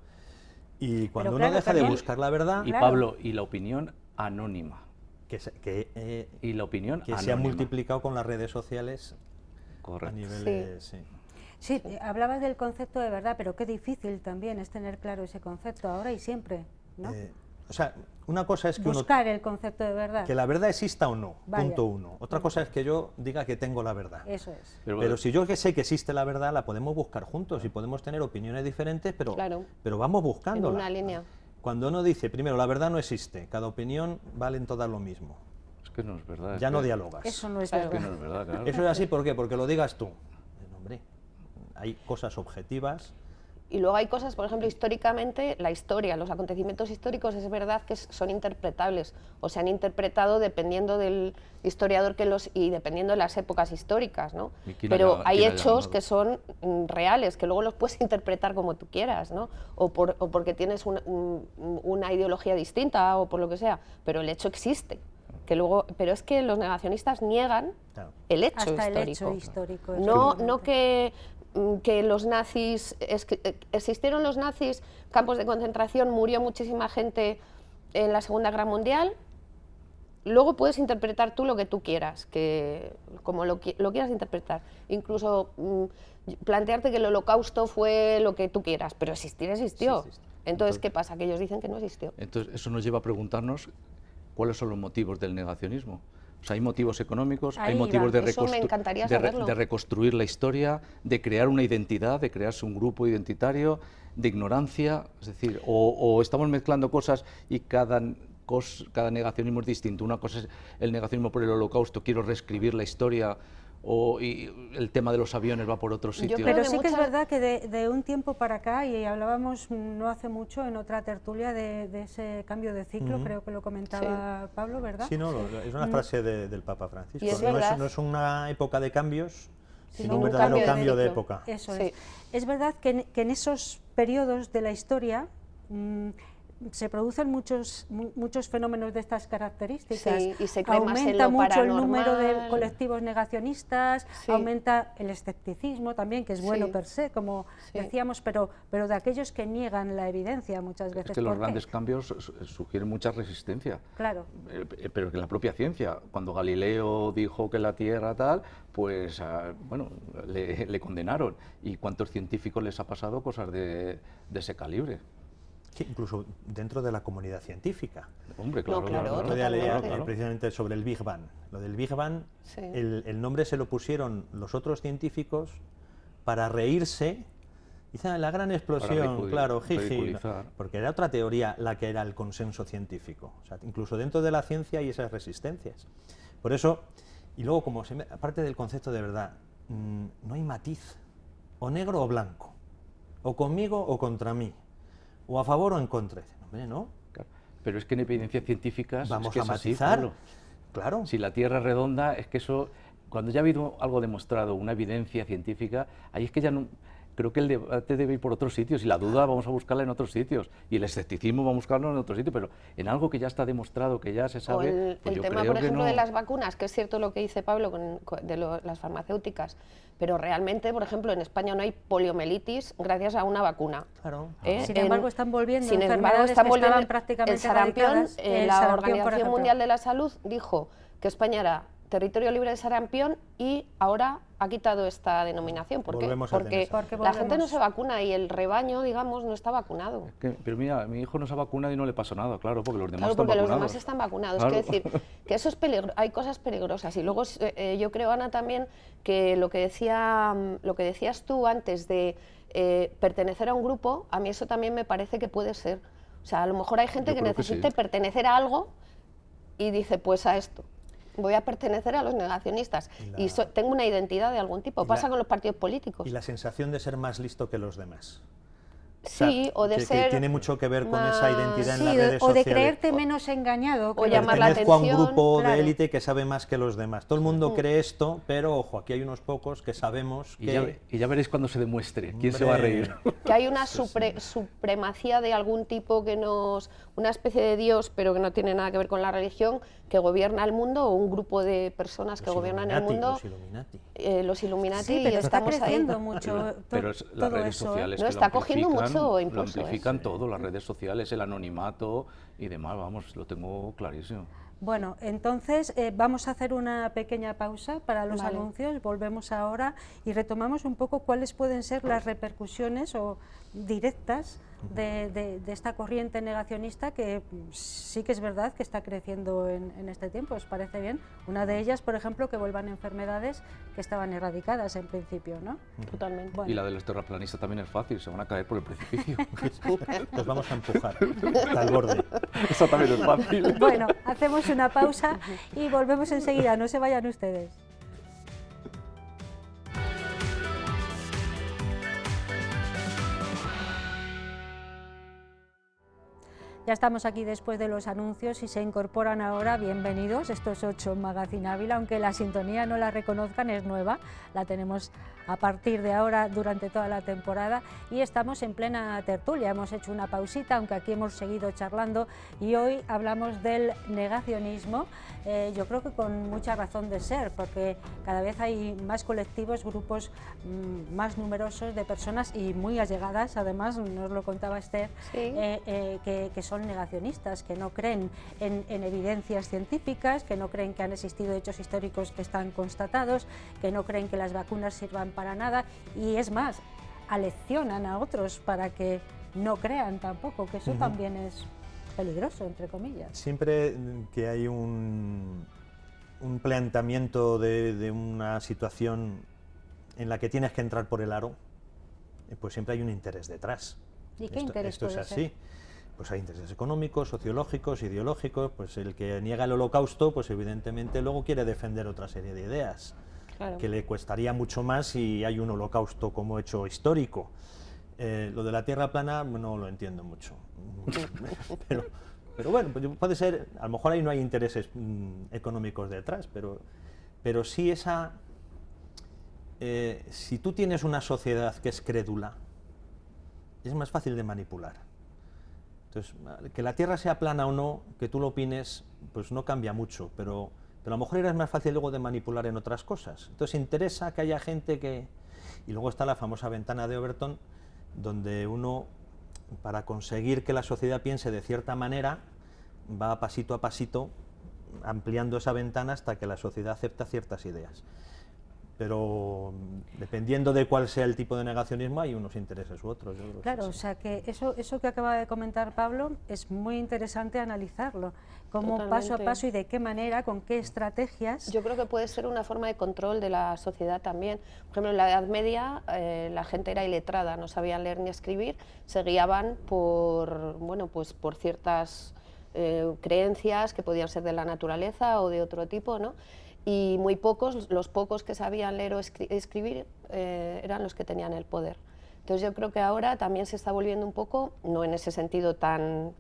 Y cuando claro, uno deja de también- buscar la verdad, Y Claro. Pablo, y la opinión anónima. que Y la opinión se ha anónima. multiplicado con las redes sociales a Correcto. niveles... Sí. Sí, hablabas del concepto de verdad, pero qué difícil también es tener claro ese concepto ahora y siempre, ¿no? O sea, una cosa es que Buscar el concepto de verdad. que la verdad exista o no, Vaya. punto uno. Otra cosa es que yo diga que tengo la verdad. Eso es. Pero si yo que sé que existe la verdad, la podemos buscar juntos y podemos tener opiniones diferentes, pero, Claro. pero vamos En buscándola. una línea. Cuando uno dice, primero, la verdad no existe, cada opinión valen todas lo mismo, Es que no es verdad. ya es no que- dialogas. Eso no es Claro. Es que verdad. no es verdad, claro. Eso es así, ¿por qué? Porque lo digas tú. Hombre, hay cosas objetivas. Y luego hay cosas, por ejemplo, históricamente, la historia, los acontecimientos históricos es verdad que son interpretables o se han interpretado dependiendo del historiador y dependiendo de las épocas históricas, ¿no? ¿Y quién Pero ha hay llamado? hechos que son reales, que luego los puedes interpretar como tú quieras, ¿no? O porque tienes una ideología distinta o por lo que sea, pero el hecho existe. Pero es que los negacionistas niegan Claro. el hecho Hasta el histórico. hecho histórico. No, efectivamente. que los nazis, existieron los nazis, campos de concentración, murió muchísima gente en la Segunda Guerra Mundial. Luego puedes interpretar tú lo que tú quieras, como lo quieras interpretar. Incluso plantearte que el Holocausto fue lo que tú quieras, pero existir existió. Sí, existe. Entonces, ¿qué pasa? Que ellos dicen que no existió. Entonces, eso nos lleva a preguntarnos cuáles son los motivos del negacionismo. O sea, hay motivos económicos, Ahí hay motivos va. Eso me encantaría saberlo. de reconstruir la historia, de crear una identidad, de crearse un grupo identitario, de ignorancia, es decir, o estamos mezclando cosas y cada negacionismo es distinto. Una cosa es el negacionismo por el Holocausto, quiero reescribir la historia, y el tema de los aviones va por otro sitio. creo Pero que sí que es mucha- verdad que de un tiempo para acá, y hablábamos no hace mucho en otra tertulia de ese cambio de ciclo, creo que lo comentaba Pablo, ¿verdad? Sí, no, es una frase del Papa Francisco. Y es no, verdad. no es una época de cambios, sino un un verdadero cambio de cambio de ciclo. época. Eso Sí. es. Es verdad que en esos periodos de la historia se producen muchos fenómenos de estas características. Sí, y se cree más en aumenta lo mucho el número de paranormal. colectivos negacionistas, Sí. aumenta el escepticismo también, que es bueno Sí. per se, como Sí. decíamos, pero de aquellos que niegan la evidencia muchas veces. Es que los ¿Por qué? grandes cambios sugieren mucha resistencia. Claro. Pero que la propia ciencia, cuando Galileo dijo que la Tierra tal, pues bueno, le condenaron. ¿Y cuántos científicos les ha pasado cosas de ese calibre? Sí, incluso dentro de la comunidad científica. Hombre, claro, claro, El otro día leía totalmente. precisamente sobre el Big Bang. Lo del Big Bang, Sí. el nombre se lo pusieron los otros científicos para reírse. Dicen, la gran explosión, claro, jiji. ridiculizar. Porque era otra teoría la que era el consenso científico. O sea, incluso dentro de la ciencia hay esas resistencias. Por eso, y luego, aparte del concepto de verdad, no hay matiz, o negro o blanco, o conmigo o contra mí, o a favor o en contra. Hombre, no, Claro. Pero es que en evidencias científicas vamos es que a es así, matizar. Pablo. Claro. Si la Tierra es redonda, es que eso, cuando ya ha habido algo demostrado, una evidencia científica, ahí es que ya no... Creo que el debate debe ir por otros sitios y la duda vamos a buscarla en otros sitios y el escepticismo vamos a buscarlo en otros sitios, pero en algo que ya está demostrado, que ya se O sabe, el pues yo tema, creo por que ejemplo, no... de las vacunas, que es cierto lo que dice Pablo de las farmacéuticas, pero realmente, por ejemplo, en España no hay poliomielitis gracias a una vacuna. Claro. Sin embargo, están volviendo sin embargo, enfermedades están que volviendo estaban prácticamente el sarampión. erradicadas. El La sarampión, por Organización ejemplo. Mundial de la Salud dijo que España era territorio libre de sarampión y ahora ha quitado esta denominación. ¿Por qué? Volvemos a tener Porque sarampión. la gente no Volvemos. se vacuna y el rebaño, digamos, no está vacunado. Pero mira, mi hijo no se ha vacunado y no le pasa nada, claro, porque los demás Claro, están porque los vacunados. demás están vacunados. Claro. Es decir, que eso es hay cosas peligrosas. Y luego yo creo, Ana, también que lo que decías tú antes de pertenecer a un grupo, a mí eso también me parece que puede ser. O sea, a lo mejor hay gente Yo que creo que necesite sí. pertenecer a algo y dice, pues a esto. Voy a pertenecer a los negacionistas y tengo una identidad de algún tipo. y Pasa la- con los partidos políticos. Y la sensación de ser más listo que los demás. Sí, o de que ser tiene mucho que ver con esa más- identidad en Sí, las redes o de sociales. creerte menos engañado. o que llamar la Pertenezco a un atención, grupo claro. de élite que sabe más que los demás. Todo el mundo cree esto, pero ojo, aquí hay unos pocos que sabemos Y ya veréis cuando se demuestre quién se va a reír. que hay una supremacía de algún tipo que una especie de Dios, pero que no tiene nada que ver con la religión, que gobierna el mundo, o un grupo de personas que gobiernan el mundo, los Illuminati, Sí, pero y está estamos ahí. creciendo mucho Pero es las todo redes eso, sociales No, que está lo cogiendo amplifican, mucho lo impulso, amplifican todo, las redes sociales, el anonimato y demás, vamos, lo tengo clarísimo. Bueno, entonces vamos a hacer una pequeña pausa para los Vale. anuncios, volvemos ahora y retomamos un poco cuáles pueden ser las repercusiones o directas de esta corriente negacionista que sí que es verdad que está creciendo en este tiempo. ¿Os parece bien? Una de ellas, por ejemplo, que vuelvan enfermedades que estaban erradicadas en principio, ¿no? Totalmente. Bueno. Y la de los terraplanistas también es fácil, se van a caer por el precipicio. Los vamos a empujar hasta el borde. Esa también es fácil. Bueno, hacemos una pausa y volvemos enseguida, no se vayan ustedes. Ya estamos aquí después de los anuncios y se incorporan ahora, bienvenidos, estos 8 Magazine Ávila, aunque la sintonía no la reconozcan, es nueva, la tenemos a partir de ahora durante toda la temporada y estamos en plena tertulia, hemos hecho una pausita, aunque aquí hemos seguido charlando y hoy hablamos del negacionismo, yo creo que con mucha razón de ser, porque cada vez hay más colectivos, grupos más numerosos de personas y muy allegadas, además nos lo contaba Esther, Sí. que son negacionistas, que no creen en evidencias científicas, que no creen que han existido hechos históricos que están constatados, que no creen que las vacunas sirvan para nada y es más, aleccionan a otros para que no crean tampoco, que eso también es peligroso, entre comillas. Siempre que hay un planteamiento de una situación en la que tienes que entrar por el aro, pues siempre hay un interés detrás. ¿Y qué interés Esto es puede así. ser? Pues hay intereses económicos, sociológicos, ideológicos, pues el que niega el holocausto, pues evidentemente luego quiere defender otra serie de ideas, Claro. que le costaría mucho más si hay un holocausto como hecho histórico. Lo de la Tierra plana no lo entiendo mucho, pero bueno, pues puede ser, a lo mejor ahí no hay intereses económicos detrás, pero sí esa... si tú tienes una sociedad que es crédula, es más fácil de manipular. Entonces, que la Tierra sea plana o no, que tú lo opines, pues no cambia mucho, pero a lo mejor era más fácil luego de manipular en otras cosas. Entonces interesa que haya gente que... Y luego está la famosa ventana de Overton, donde uno, para conseguir que la sociedad piense de cierta manera, va pasito a pasito ampliando esa ventana hasta que la sociedad acepta ciertas ideas. Pero dependiendo de cuál sea el tipo de negacionismo hay unos intereses u otros. Yo creo que Claro, sí. o sea que eso que acaba de comentar Pablo es muy interesante analizarlo, cómo paso a Totalmente. paso y de qué manera, con qué estrategias. Yo creo que puede ser una forma de control de la sociedad también. Por ejemplo, en la Edad Media la gente era iletrada, no sabían leer ni escribir, se guiaban por, bueno, pues por ciertas creencias que podían ser de la naturaleza o de otro tipo, ¿no? Y muy pocos, los pocos que sabían leer o escribir eran los que tenían el poder. Entonces yo creo que ahora también se está volviendo un poco, no en ese sentido tan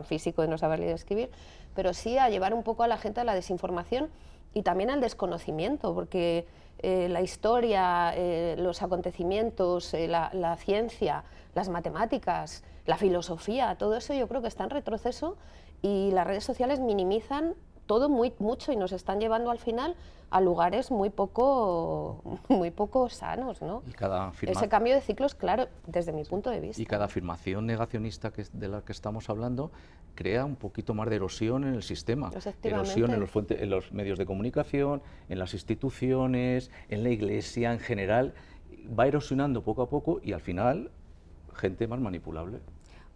físico de no saber leer y escribir, pero sí a llevar un poco a la gente a la desinformación y también al desconocimiento, porque la historia, los acontecimientos, la ciencia, las matemáticas, la filosofía, todo eso yo creo que está en retroceso y las redes sociales minimizan todo mucho y nos están llevando al final a lugares muy poco sanos, ¿no? Y cada Ese cambio de ciclos, claro, desde mi punto de vista. Y cada afirmación negacionista de la que estamos hablando crea un poquito más de erosión en el sistema, Efectivamente. erosión en los medios de comunicación, en las instituciones, en la iglesia en general, va erosionando poco a poco y al final gente más manipulable.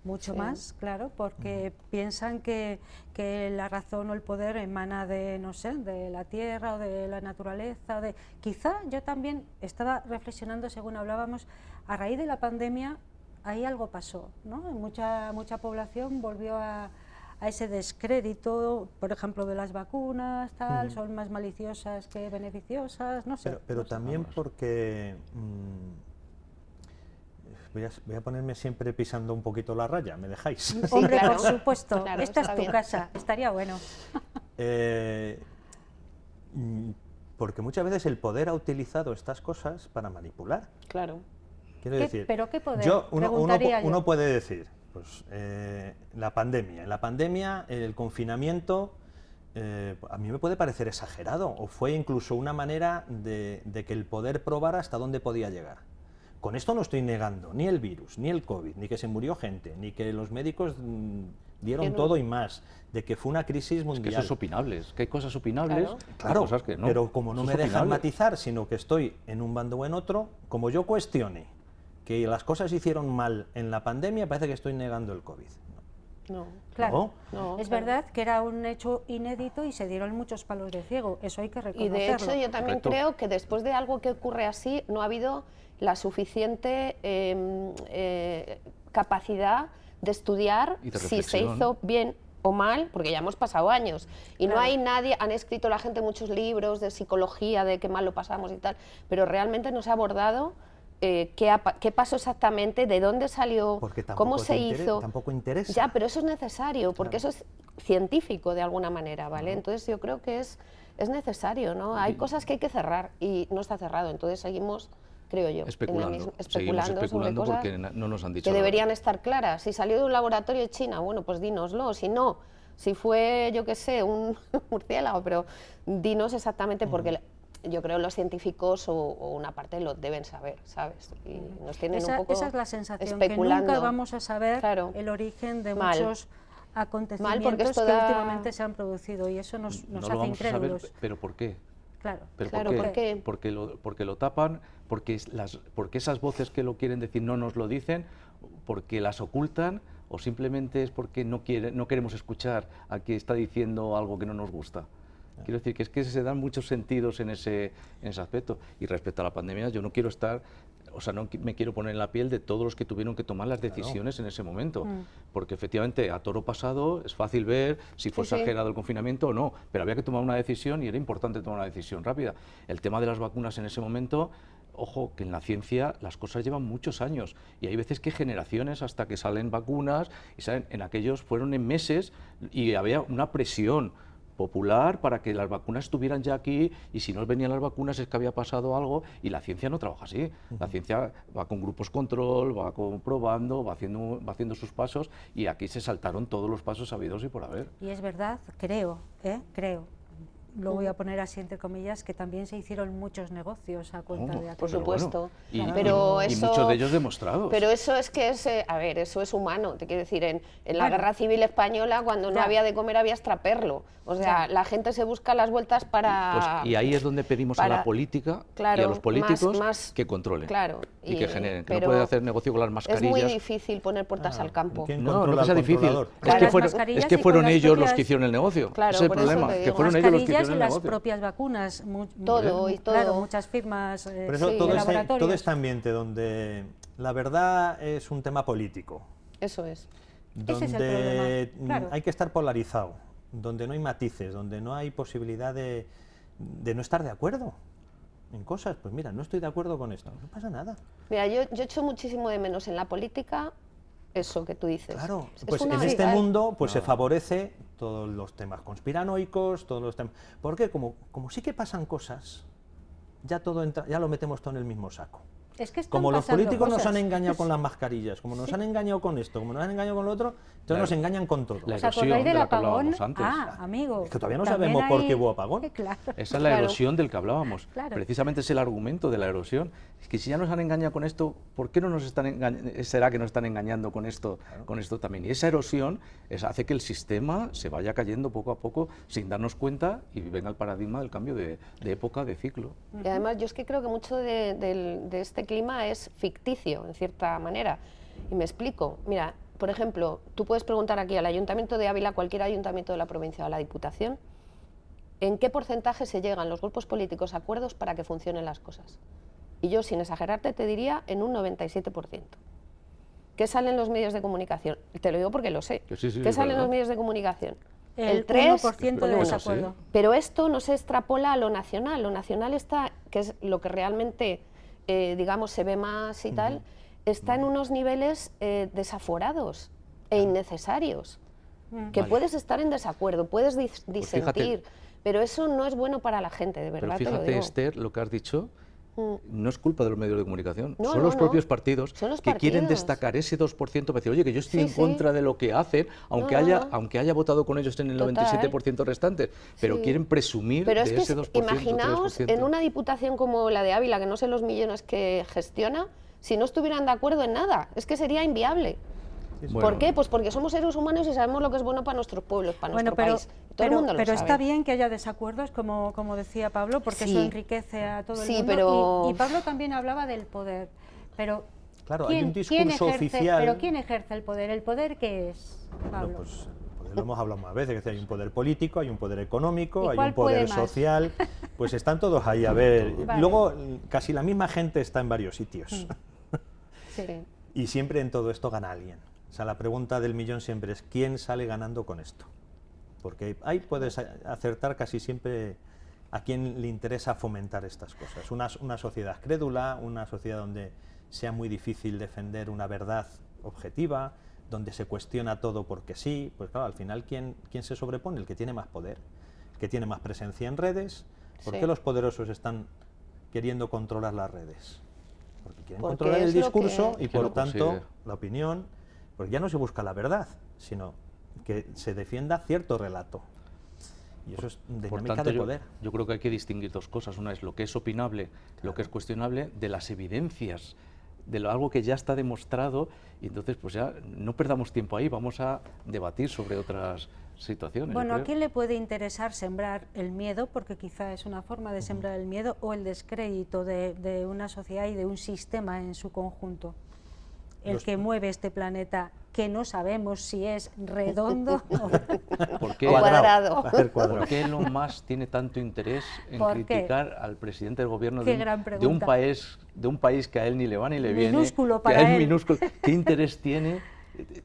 Mucho Sí. más, claro, porque piensan que la razón o el poder emana de, no sé, de la tierra o de la naturaleza. Quizá yo también estaba reflexionando según hablábamos, a raíz de la pandemia, ahí algo pasó, ¿no? Mucha población volvió a ese descrédito, por ejemplo, de las vacunas, tal, son más maliciosas que beneficiosas, no sé. Pero no sé. también porque Voy a ponerme siempre pisando un poquito la raya, ¿me dejáis? Hombre, claro. por supuesto, Claro, esta está es tu bien. casa, estaría bueno. Porque muchas veces el poder ha utilizado estas cosas para manipular. Claro. Quiero ¿Qué- decir, pero qué poder? uno Preguntaría yo. puede decir, pues la pandemia. En la pandemia, el confinamiento, a mí me puede parecer exagerado, o fue incluso una manera de que el poder probara hasta dónde podía llegar. Con esto no estoy negando ni el virus, ni el COVID, ni que se murió gente, ni que los médicos dieron Que no. todo y más, de que fue una crisis Es mundial. que eso es opinable, es que hay cosas opinables Claro. y Claro, cosas que no. pero como no Eso me es dejan opinable. matizar, sino que estoy en un bando o en otro, como yo cuestione que las cosas se hicieron mal en la pandemia, parece que estoy negando el COVID. No. Claro, No, es claro. verdad que era un hecho inédito y se dieron muchos palos de ciego, eso hay que Y reconocerlo. de hecho yo también Correcto. creo que después de algo que ocurre así no ha habido la suficiente capacidad de estudiar Y de si se reflexión. hizo bien o mal, porque ya hemos pasado años y no Claro. hay nadie, han escrito la gente muchos libros de psicología, de qué mal lo pasamos y tal, pero realmente no se ha abordado qué pasó exactamente, de dónde salió, Porque tampoco cómo se te hizo. tampoco interesa. Ya, pero eso es necesario, porque eso es científico de alguna manera, ¿vale? Entonces yo creo que es necesario, ¿no? Hay cosas que hay que cerrar y no está cerrado, entonces seguimos, creo yo, Especulando. Seguimos especulando sobre especulando cosas porque no nos han dicho que la deberían verdad. estar claras. Si salió de un laboratorio de China, bueno, pues dínoslo, si no, si fue, yo qué sé, un murciélago, pero dinos exactamente porque yo creo los científicos o una parte lo deben saber, ¿sabes? Y nos tienen Esa, un poco esa es la sensación, especulando. que nunca vamos a saber Claro. el origen de Mal. muchos acontecimientos esto que da- últimamente se han producido y eso nos No hace lo vamos a saber, incrédulos. pero ¿por qué? Claro. ¿Pero Claro, por ¿por qué? qué? Porque lo tapan, porque esas voces que lo quieren decir no nos lo dicen, porque las ocultan, o simplemente es porque no queremos escuchar a quien está diciendo algo que no nos gusta. Quiero decir que se dan muchos sentidos en ese aspecto. Y respecto a la pandemia, yo no quiero estar, o sea, no me quiero poner en la piel de todos los que tuvieron que tomar las decisiones en ese momento. Porque efectivamente, a toro pasado es fácil ver si fue Sí, sí. exagerado el confinamiento o no, pero había que tomar una decisión y era importante tomar una decisión rápida. El tema de las vacunas en ese momento, ojo, que en la ciencia las cosas llevan muchos años y hay veces que generaciones hasta que salen vacunas y salen, en aquellos fueron en meses y había una presión popular para que las vacunas estuvieran ya aquí y si no venían las vacunas es que había pasado algo y la ciencia no trabaja así. La ciencia va con grupos control, va comprobando, va haciendo sus pasos y aquí se saltaron todos los pasos habidos y por haber. Y es verdad, creo, lo voy a poner así entre comillas, que también se hicieron muchos negocios a cuenta de Por aquello. supuesto. Y, Pero y eso, muchos de ellos demostrados. Pero eso es que es, a ver, eso es humano. Te quiero decir, en la Bueno. Guerra Civil Española, cuando no Ya. había de comer, había extraperlo. O sea, Ya. la gente se busca las vueltas para... Pues, y ahí es donde pedimos a para- la política y claro, a los políticos más- que controlen claro, y que generen, que no pero pueden hacer negocio con las Es mascarillas. muy difícil poner puertas al campo. ¿quién No, no controla que sea al difícil, controlador? es Con que las fueron, mascarillas es que y con fueron las ellos los propias- que hicieron el negocio. Claro, Ese es el por eso problema, te que digo. fueron ellos los que Mascarillas hicieron y el las negocio. propias vacunas. Todo y Claro, todo. muchas firmas Por eso Sí, todo, de este, laboratorios. todo este ambiente donde la verdad es un tema político, Eso es. Ese es el donde problema, claro. hay que estar polarizado, donde no hay matices, donde no hay posibilidad de no estar de acuerdo en cosas. Pues mira, no estoy de acuerdo con esto, no pasa nada. Mira, yo echo muchísimo de menos en la política eso que tú dices. Claro, Es pues en este fundamental. mundo pues se favorece todos los temas conspiranoicos, todos los temas... Porque como sí que pasan cosas, ya todo ya lo metemos todo en el mismo saco. Es que están Como los pasando políticos nos cosas. han engañado con las mascarillas, como nos han engañado con esto, como nos han engañado con lo otro, entonces La- nos engañan con todo. la ¿Os erosión acordáis del de la que apagón? hablábamos antes. Ah, amigo. Es que todavía no también sabemos por hay- qué hubo apagón. Claro. Esa es la Claro. erosión del que hablábamos. Claro. Precisamente es el argumento de la erosión. Es que si ya nos han engañado con esto, ¿por qué no nos están será que nos están engañando con esto también? Y esa erosión hace que el sistema se vaya cayendo poco a poco sin darnos cuenta y venga el paradigma del cambio de época, de ciclo. Y además yo es que creo que mucho de este clima es ficticio, en cierta manera. Y me explico. Mira, por ejemplo, tú puedes preguntar aquí al Ayuntamiento de Ávila, cualquier ayuntamiento de la provincia o a la Diputación, ¿en qué porcentaje se llegan los grupos políticos a acuerdos para que funcionen las cosas? Y yo, sin exagerarte, te diría en un 97%. ¿Qué sale en los medios de comunicación? Te lo digo porque lo sé. Que sí, sí, ¿Qué es sale en verdad. los medios de comunicación? El 3, 1% de el uno, desacuerdo. sí. pero esto no se extrapola a lo nacional. Lo nacional está, que es lo que realmente, digamos, se ve más y tal, está en unos niveles desaforados e innecesarios. Que puedes estar en desacuerdo, puedes disentir, pero eso no es bueno para la gente, de verdad. Pero te lo fíjate, digo. Esther, lo que has dicho, no es culpa de los medios de comunicación, No, son no, los no. propios partidos Son los que quieren partidos. destacar ese 2% para decir, oye, que yo estoy Sí, en sí. contra de lo que hacen, aunque, No. aunque haya votado con ellos en el Total. 97% restante, pero Sí. quieren presumir Pero es de que ese 2%, imaginaos 3%. en una diputación como la de Ávila, que no sé los millones que gestiona, si no estuvieran de acuerdo en nada, es que sería inviable. Bueno, ¿Por qué? Pues porque somos seres humanos y sabemos lo que es bueno para nuestros pueblos, para nuestro país. Todo el mundo lo pero sabe. está bien que haya desacuerdos, como decía Pablo, porque Sí. eso enriquece a todo el Sí, mundo. pero- Y Pablo también hablaba del poder. Pero Claro, hay un discurso ejerce, oficial. ¿pero quién ejerce el poder? ¿El poder qué es, Pablo? Bueno, pues el poder lo hemos hablado más veces, que hay un poder político, hay un poder económico, ¿Y hay cuál un poder puede más? social, pues están todos ahí a ver. Vale. Luego, casi la misma gente está en varios sitios. Sí. Y siempre en todo esto gana alguien. O sea, la pregunta del millón siempre es, ¿quién sale ganando con esto? Porque ahí puedes acertar casi siempre a quién le interesa fomentar estas cosas. Una sociedad crédula, una sociedad donde sea muy difícil defender una verdad objetiva, donde se cuestiona todo porque sí. Pues claro, al final, ¿quién se sobrepone? El que tiene más poder, el que tiene más presencia en redes. ¿Por Sí. qué los poderosos están queriendo controlar las redes? Porque quieren Porque controlar el es lo discurso que- y Que por lo tanto consigue. la opinión, porque ya no se busca la verdad, sino que se defienda cierto relato. Y eso es Por dinámica tanto, de poder. yo creo que hay que distinguir dos cosas. Una es lo que es opinable, lo que es cuestionable, de las evidencias, de algo que ya está demostrado, y entonces pues ya no perdamos tiempo ahí, vamos a debatir sobre otras situaciones. Bueno, yo ¿a creo. quién le puede interesar sembrar el miedo? Porque quizá es una forma de sembrar el miedo o el descrédito de una sociedad y de un sistema en su conjunto. El que mueve este planeta, que no sabemos si es redondo o... ¿Por qué, O cuadrado. Va a ser cuadrado. ¿Por qué Elon Musk tiene tanto interés en ¿Por qué? criticar al presidente del gobierno Qué de gran un pregunta. país que a él ni le va ni le viene? Minúsculo que para a él él. minúsculo? ¿Qué interés tiene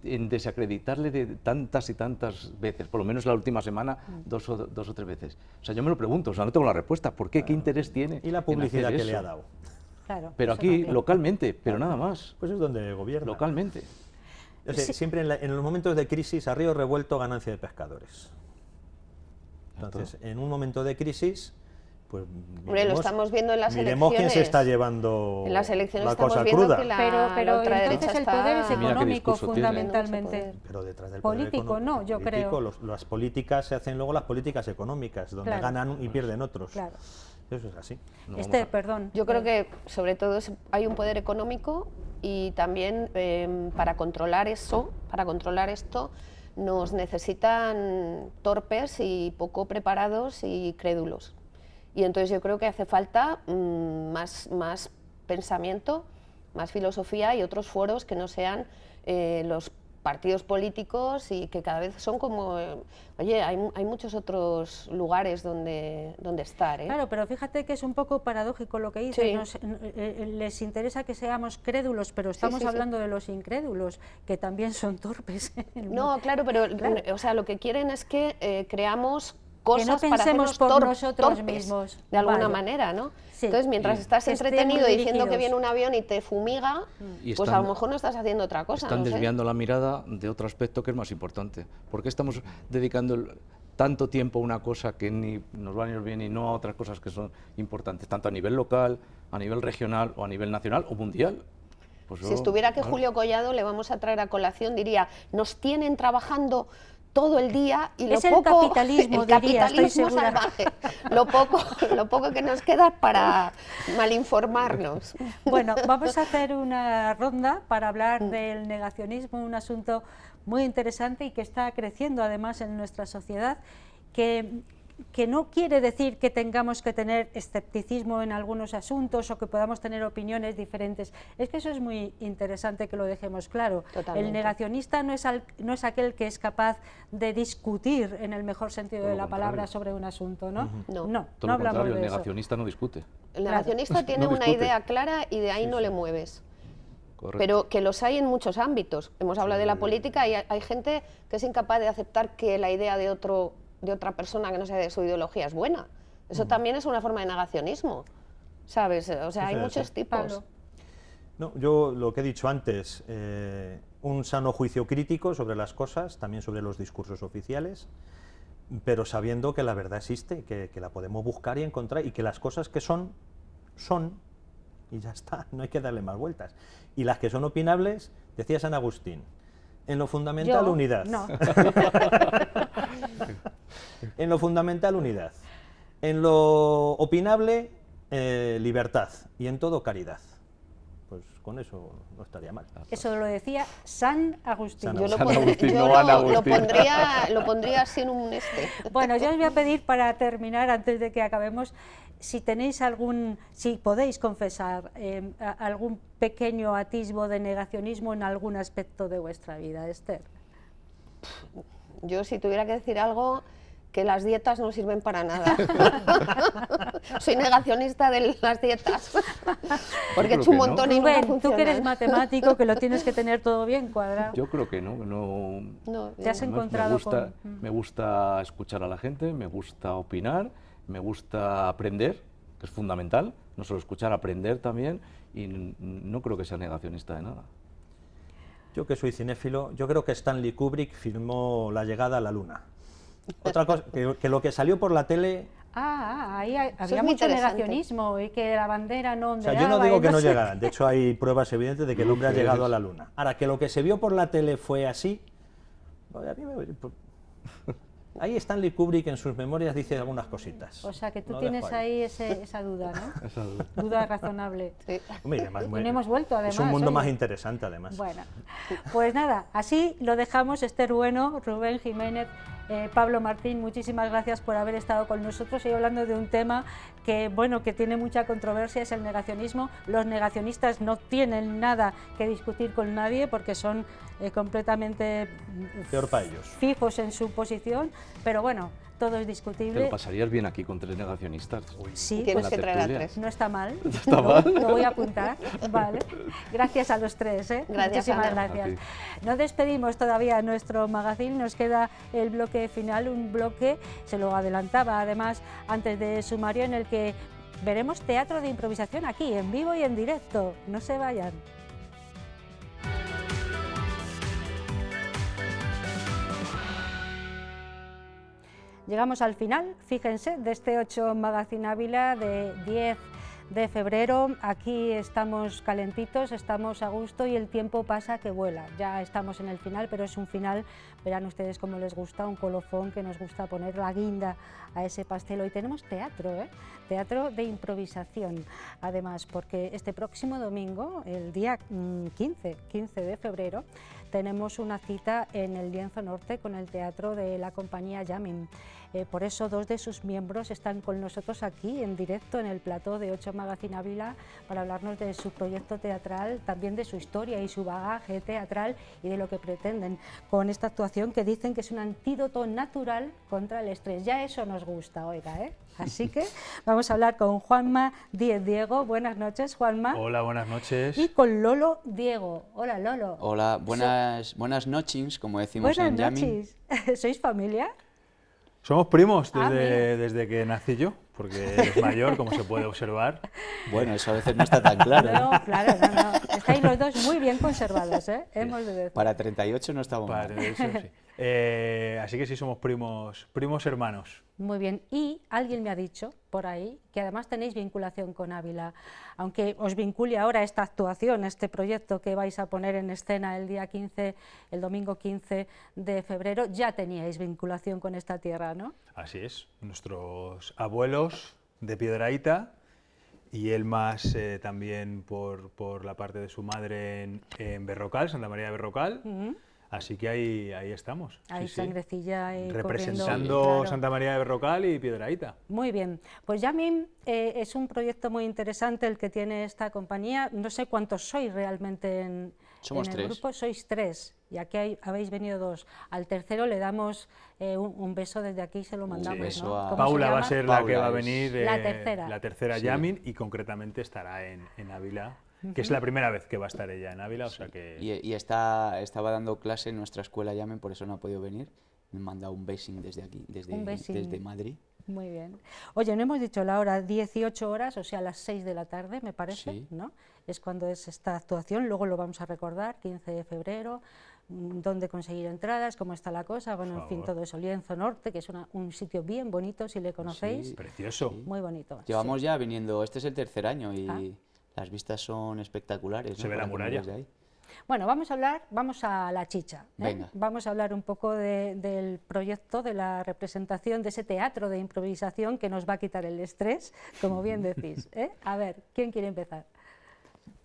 en desacreditarle de tantas y tantas veces? Por lo menos la última semana, dos o tres veces. O sea, yo me lo pregunto, o sea, no tengo la respuesta. ¿Por qué? ¿Qué interés tiene? Y la en publicidad hacer que le eso? ha dado. Claro, Pero eso aquí, también. localmente, pero nada más. Pues es donde gobierna. Localmente. O sea, siempre en los momentos de crisis, a río revuelto, ganancia de pescadores. Entonces, en un momento de crisis, pues Hombre, lo estamos viendo en las miremos quién se elecciones. está llevando En las elecciones la estamos cosa viendo cruda. que la Pero ultraderecha entonces el está... poder es Mira qué económico discurso tiene. fundamentalmente. Pero detrás del Político, poder no, yo político, creo. Las políticas se hacen luego las políticas económicas, donde Claro. ganan y pierden otros. Claro. Eso es así. No Esther, vamos a- perdón. Yo creo que sobre todo hay un poder económico y también para controlar eso, para controlar esto, nos necesitan torpes y poco preparados y crédulos. Y entonces yo creo que hace falta más pensamiento, más filosofía y otros foros que no sean los partidos políticos y que cada vez son como, oye, hay muchos otros lugares donde estar, ¿eh? Claro, pero fíjate que es un poco paradójico lo que dices. Sí. Les interesa que seamos crédulos, pero estamos sí, sí. hablando de los incrédulos, que también son torpes. No, claro, pero Claro. o sea, lo que quieren es que creamos cosas no para pensemos hacernos por nosotros torpes, mismos. de alguna Vale. manera, ¿no? Sí. Entonces, mientras estás Que estemos entretenido diciendo que dirigidos. viene un avión y te fumiga, Y pues a están- lo mejor no estás haciendo otra cosa. Están no sé. desviando la mirada de otro aspecto que es más importante. ¿Por qué estamos dedicando tanto tiempo a una cosa que ni nos va a ir bien y no a otras cosas que son importantes, tanto a nivel local, a nivel regional o a nivel nacional o mundial? Pues Si yo- estuviera que bueno, Julio Collado le vamos a traer a colación, diría, nos tienen trabajando todo el día y Es lo el poco capitalismo, el diría, estoy capitalismo segura. salvaje, lo poco que nos queda para malinformarnos. Bueno, vamos a hacer una ronda para hablar Mm. del negacionismo, un asunto muy interesante y que está creciendo además en nuestra sociedad, que no quiere decir que tengamos que tener escepticismo en algunos asuntos o que podamos tener opiniones diferentes. Es que eso es muy interesante que lo dejemos claro. Totalmente. El negacionista no es aquel que es capaz de discutir en el mejor sentido Todo de lo la palabra contrario. sobre un asunto, ¿no? No. no, todo no lo hablamos contrario, el de eso. negacionista no discute. El negacionista tiene No una discute. idea clara y de ahí no le mueves. Correcto. Pero que los hay en muchos ámbitos. Hemos hablado de la política y hay gente que es incapaz de aceptar que la idea de otra persona que no sea de su ideología es buena. Eso también es una forma de negacionismo, ¿sabes? O sea, hay Eso es muchos así. tipos. Pablo. No, yo lo que he dicho antes, un sano juicio crítico sobre las cosas, también sobre los discursos oficiales, pero sabiendo que la verdad existe, que la podemos buscar y encontrar, y que las cosas que son, y ya está, no hay que darle más vueltas. Y las que son opinables, decía San Agustín, en lo fundamental Yo, unidad. no. En lo fundamental unidad. En lo opinable libertad. Y en todo caridad. Pues con eso no estaría mal. Eso lo decía San Agustín. Yo, San Agustín, yo no Ana lo Agustín. pondría así en un Bueno, yo os voy a pedir para terminar, antes de que acabemos, si tenéis si podéis confesar algún pequeño atisbo de negacionismo en algún aspecto de vuestra vida, Esther. Yo, si tuviera que decir algo, que las dietas no sirven para nada. Soy negacionista de las dietas, porque he creo hecho un que no. montón y nunca Rubén, tú funcionan. que eres matemático, que lo tienes que tener todo bien cuadrado. Yo creo que no. No, Te has yo- Además, encontrado me gusta escuchar a la gente, me gusta opinar, me gusta aprender, que es fundamental, no solo escuchar, aprender también, y no creo que sea negacionista de nada. Yo que soy cinéfilo, yo creo que Stanley Kubrick filmó La llegada a la luna. Otra cosa, que lo que salió por la tele... Ahí es había muy mucho interesante. negacionismo y que la bandera no O sea, ondeaba. yo no digo y que no sé. llegaran, de hecho hay pruebas evidentes de que el hombre ha llegado a la luna. Ahora, que lo que se vio por la tele fue así, pues a mí ahí Stanley Kubrick en sus memorias dice algunas cositas. O sea, que tú Lo tienes dejo ahí esa duda, ¿no? Duda razonable. Sí. Hombre, y además, Y no hemos vuelto, además. es un mundo oye. más interesante, además. Bueno, pues nada, así lo dejamos. Esther Bueno, Rubén Jiménez, Pablo Martín, muchísimas gracias por haber estado con nosotros y hablando de un tema que, bueno, que tiene mucha controversia, es el negacionismo. Los negacionistas no tienen nada que discutir con nadie porque son completamente Peor para ellos. fijos en su posición, pero bueno, todo es Te discutible. lo pasarías bien aquí con 3 negacionistas. Sí, Tienes pues que traer a tertulia. 3. no está mal. está mal. Lo voy a apuntar. Vale. Gracias a los tres. Gracias, Muchísimas Ana. gracias. A No despedimos todavía nuestro magazine. Nos queda el bloque final, un bloque, se lo adelantaba además antes de sumario, en el que veremos teatro de improvisación aquí, en vivo y en directo. No se vayan. Llegamos al final, fíjense, de este 8 Magazine Ávila de 10 de febrero. Aquí estamos calentitos, estamos a gusto y el tiempo pasa que vuela. Ya estamos en el final, pero es un final, verán ustedes cómo les gusta, un colofón que nos gusta poner la guinda a ese pastel. Hoy tenemos teatro, teatro de improvisación, además, porque este próximo domingo, el día 15 de febrero, tenemos una cita en el Lienzo Norte con el teatro de la compañía Yamin. Por eso 2 de sus miembros están con nosotros aquí en directo en el plató de 8 Magazine Ávila para hablarnos de su proyecto teatral, también de su historia y su bagaje teatral y de lo que pretenden con esta actuación que dicen que es un antídoto natural contra el estrés. Ya eso nos gusta, oiga, Así que vamos a hablar con Juanma Díez Diego. Buenas noches, Juanma. Hola, buenas noches. Y con Lolo Diego. Hola, Lolo. Hola, buenas noches, como decimos Buenas en Yamin. noches. ¿Sois familia? Somos primos Ah, mira. desde que nací yo, porque eres mayor, como se puede observar. Bueno, eso a veces no está tan claro. No, ¿no? claro, no. Estáis los dos muy bien conservados, hemos de decir. Para 38 no estamos Para mal. tener eso, sí. Así que sí, somos primos hermanos. Muy bien. Y alguien me ha dicho por ahí que además tenéis vinculación con Ávila. Aunque os vincule ahora esta actuación, este proyecto que vais a poner en escena el día 15, el domingo 15 de febrero, ya teníais vinculación con esta tierra, ¿no? Así es, nuestros abuelos de Piedrahíta y él más también por la parte de su madre en Berrocal, Santa María de Berrocal. Así que ahí estamos. Hay sí, sí. sangrecilla Representando corriendo, claro. Santa María de Berrocal y Piedrahíta. Muy bien, pues Yamin es un proyecto muy interesante el que tiene esta compañía. No sé cuántos sois realmente en Somos el 3. grupo, sois 3, y aquí habéis venido 2. Al tercero le damos un beso desde aquí, se lo mandamos. beso ¿no? a- ¿Cómo Paula se va a llama? ser la que Paula va a es venir, la tercera. Sí. Yamin, y concretamente estará en Ávila, que es la primera vez que va a estar ella en Ávila, o sea que... Y estaba dando clase en nuestra escuela Yamin, por eso no ha podido venir. Me han mandado un besing desde aquí, Un besing. desde Madrid. Muy bien. Oye, no hemos dicho la hora, 18 horas, o sea, las 6 de la tarde, me parece, Sí. ¿no? Es cuando es esta actuación, luego lo vamos a recordar, 15 de febrero, dónde conseguir entradas, cómo está la cosa, bueno, en fin, todo eso, Lienzo Norte, que es un sitio bien bonito, si le conocéis, Sí. Precioso. muy bonito. Llevamos sí. ya viniendo, este es el tercer año y Ah. las vistas son espectaculares. Se ¿no? ve la Para que nos muralla. veáis de ahí. Bueno, vamos a la chicha. Venga. Vamos a hablar un poco del proyecto, de la representación, de ese teatro de improvisación que nos va a quitar el estrés, como bien decís. A ver, ¿quién quiere empezar?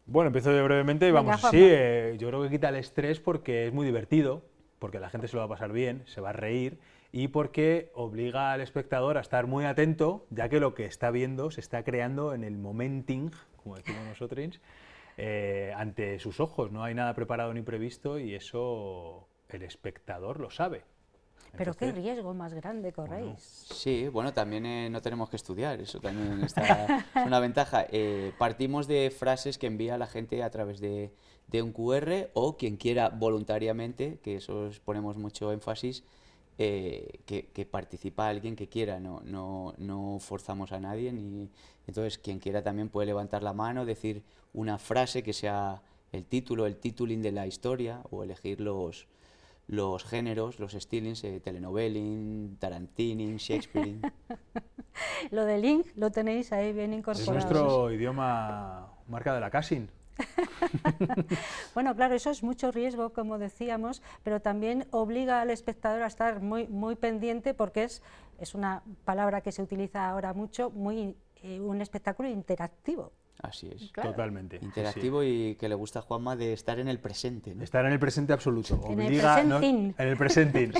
Bueno, empiezo yo brevemente y Venga, vamos Juanma. así. Yo creo que quita el estrés porque es muy divertido, porque la gente se lo va a pasar bien, se va a reír y porque obliga al espectador a estar muy atento, ya que lo que está viendo se está creando en el momenting, como decimos nosotros, ante sus ojos. No hay nada preparado ni previsto y eso el espectador lo sabe. Pero qué Entonces, riesgo más grande corréis. Sí, bueno, también no tenemos que estudiar, eso también es una ventaja. Partimos de frases que envía la gente a través de un QR o quien quiera voluntariamente, que eso ponemos mucho énfasis, que participa alguien que quiera, no forzamos a nadie, entonces quien quiera también puede levantar la mano, decir una frase que sea el título, el tituling de la historia o elegir los géneros, los stylings, telenoveling, tarantining, shakespeareing. Lo de Link lo tenéis ahí bien es incorporado. nuestro idioma marca de la casing. Bueno, claro, eso es mucho riesgo, como decíamos, pero también obliga al espectador a estar muy, muy pendiente porque es una palabra que se utiliza ahora mucho, un espectáculo interactivo. Así es. Claro. Totalmente. sí, Interactivo y que le gusta a Juanma de estar en el presente, ¿no? Estar en el presente absoluto. En el Obliga, presentín. en el presentín.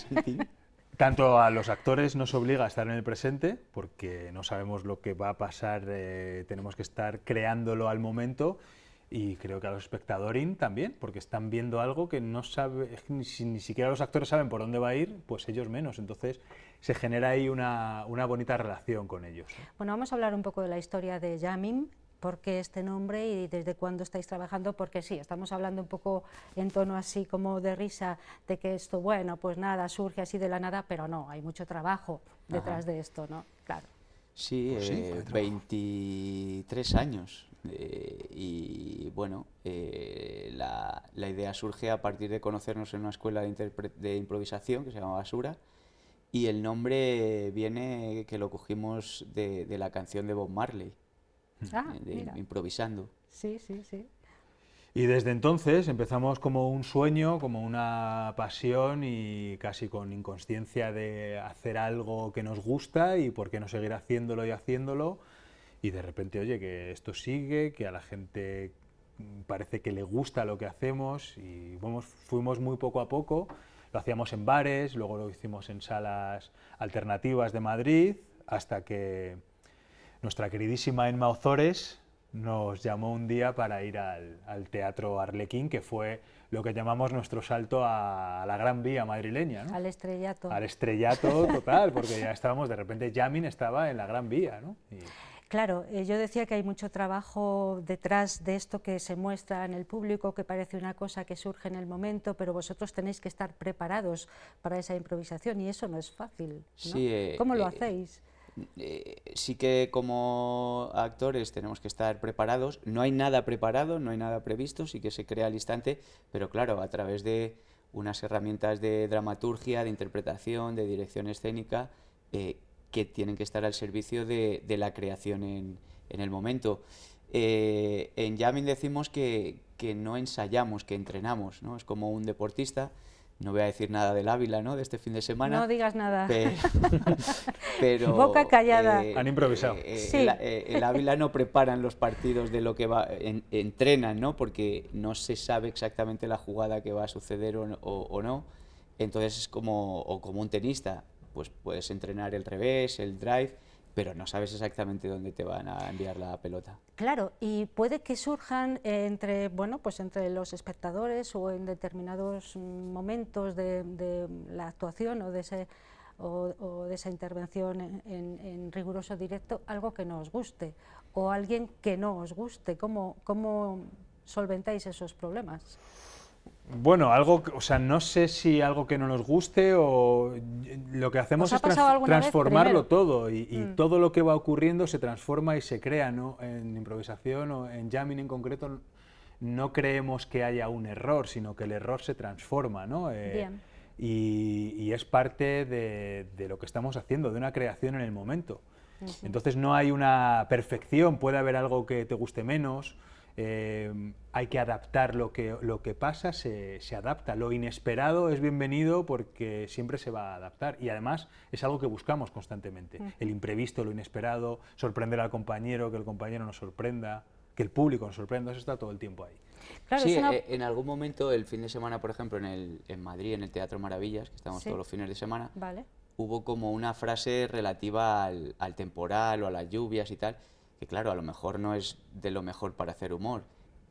Tanto a los actores nos obliga a estar en el presente, porque no sabemos lo que va a pasar, tenemos que estar creándolo al momento, y creo que a los espectadores también, porque están viendo algo que no sabe, es que ni siquiera los actores saben por dónde va a ir, pues ellos menos. Entonces se genera ahí una bonita relación con ellos, ¿no? Bueno, vamos a hablar un poco de la historia de Yamin. ¿Por qué este nombre y desde cuándo estáis trabajando? Porque sí, estamos hablando un poco en tono así como de risa, de que esto, bueno, pues nada, surge así de la nada, pero no, hay mucho trabajo detrás de esto, ¿no? Claro. Sí, Pues sí, hay trabajo. 23 años. Y bueno, la idea surge a partir de conocernos en una escuela de improvisación que se llama Basura. Y el nombre viene que lo cogimos de la canción de Bob Marley, Mira. Improvisando. Sí, sí, sí. Y desde entonces empezamos como un sueño, como una pasión y casi con inconsciencia de hacer algo que nos gusta y por qué no seguir haciéndolo y haciéndolo. Y de repente, oye, que esto sigue, que a la gente parece que le gusta lo que hacemos y fuimos muy poco a poco. Lo hacíamos en bares, luego lo hicimos en salas alternativas de Madrid, hasta que nuestra queridísima Emma Ozores nos llamó un día para ir al Teatro Arlequín, que fue lo que llamamos nuestro salto a la Gran Vía madrileña, ¿no? Al estrellato. Al estrellato total, porque ya estábamos, de repente Yamin estaba en la Gran Vía, ¿no? Claro, yo decía que hay mucho trabajo detrás de esto que se muestra en el público, que parece una cosa que surge en el momento, pero vosotros tenéis que estar preparados para esa improvisación y eso no es fácil, ¿no? Sí, ¿Cómo lo hacéis? Sí que como actores tenemos que estar preparados. No hay nada preparado, no hay nada previsto, sí que se crea al instante, pero claro, a través de unas herramientas de dramaturgia, de interpretación, de dirección escénica, que tienen que estar al servicio de la creación en el momento. En Yamin decimos que no ensayamos, que entrenamos, ¿no? Es como un deportista. No voy a decir nada del Ávila, ¿no?, de este fin de semana. No digas nada. Pero Boca callada. Han improvisado. Sí. El Ávila no preparan los partidos de lo que entrenan, ¿no?, porque no se sabe exactamente la jugada que va a suceder o no. Entonces es como un tenista, pues puedes entrenar el revés, el drive, pero no sabes exactamente dónde te van a enviar la pelota. Claro, y puede que surjan entre los espectadores o en determinados momentos de la actuación o de esa intervención en riguroso directo, algo que no os guste o alguien que no os guste. ¿Cómo solventáis esos problemas? Bueno, o sea, no sé si algo que no nos guste o lo que hacemos ¿Os ha es pasado alguna vez transformarlo primero? todo y todo lo que va ocurriendo se transforma y se crea, ¿no? En improvisación o en jamming en concreto no creemos que haya un error, sino que el error se transforma, ¿no? Bien. Y es parte de lo que estamos haciendo, de una creación en el momento. Entonces no hay una perfección, puede haber algo que te guste menos. Hay que adaptar lo que pasa, se adapta. Lo inesperado es bienvenido porque siempre se va a adaptar y además es algo que buscamos constantemente. El imprevisto, lo inesperado, sorprender al compañero, que el compañero nos sorprenda, que el público nos sorprenda, eso está todo el tiempo ahí. Claro, Sí, es una- en algún momento, el fin de semana, por ejemplo, en Madrid, en el Teatro Maravillas, que estamos Sí. todos los fines de semana, Vale. hubo como una frase relativa al temporal o a las lluvias y tal, que claro, a lo mejor no es de lo mejor para hacer humor.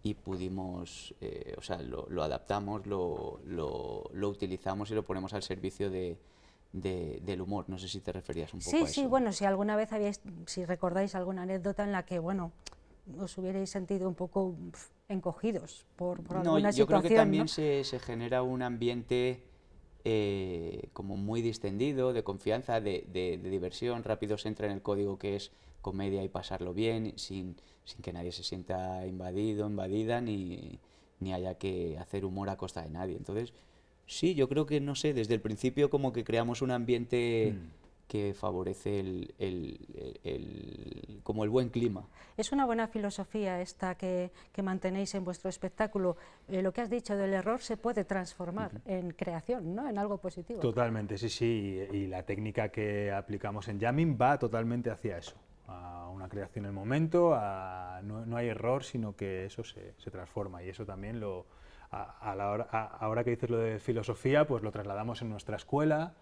Y pudimos, o sea, lo adaptamos, lo utilizamos y lo ponemos al servicio del humor. No sé si te referías un poco a Sí, eso. sí, bueno, si alguna vez si recordáis alguna anécdota en la que, bueno, os hubierais sentido un poco encogidos por No, alguna yo creo situación, que también ¿no? se genera un ambiente como muy distendido, de confianza, de diversión. Rápido se entra en el código que es comedia y pasarlo bien, sin que nadie se sienta invadido, invadida, ni haya que hacer humor a costa de nadie. Entonces, sí, yo creo que, no sé, desde el principio como que creamos un ambiente que favorece como el buen clima. Es una buena filosofía esta que mantenéis en vuestro espectáculo. Lo que has dicho del error se puede transformar en creación, ¿no? En algo positivo. Totalmente, sí, sí, y la técnica que aplicamos en jamming va totalmente hacia eso, a una creación en el momento, no hay error, sino que eso se transforma y eso también ahora que dices lo de filosofía, pues lo trasladamos en nuestra escuela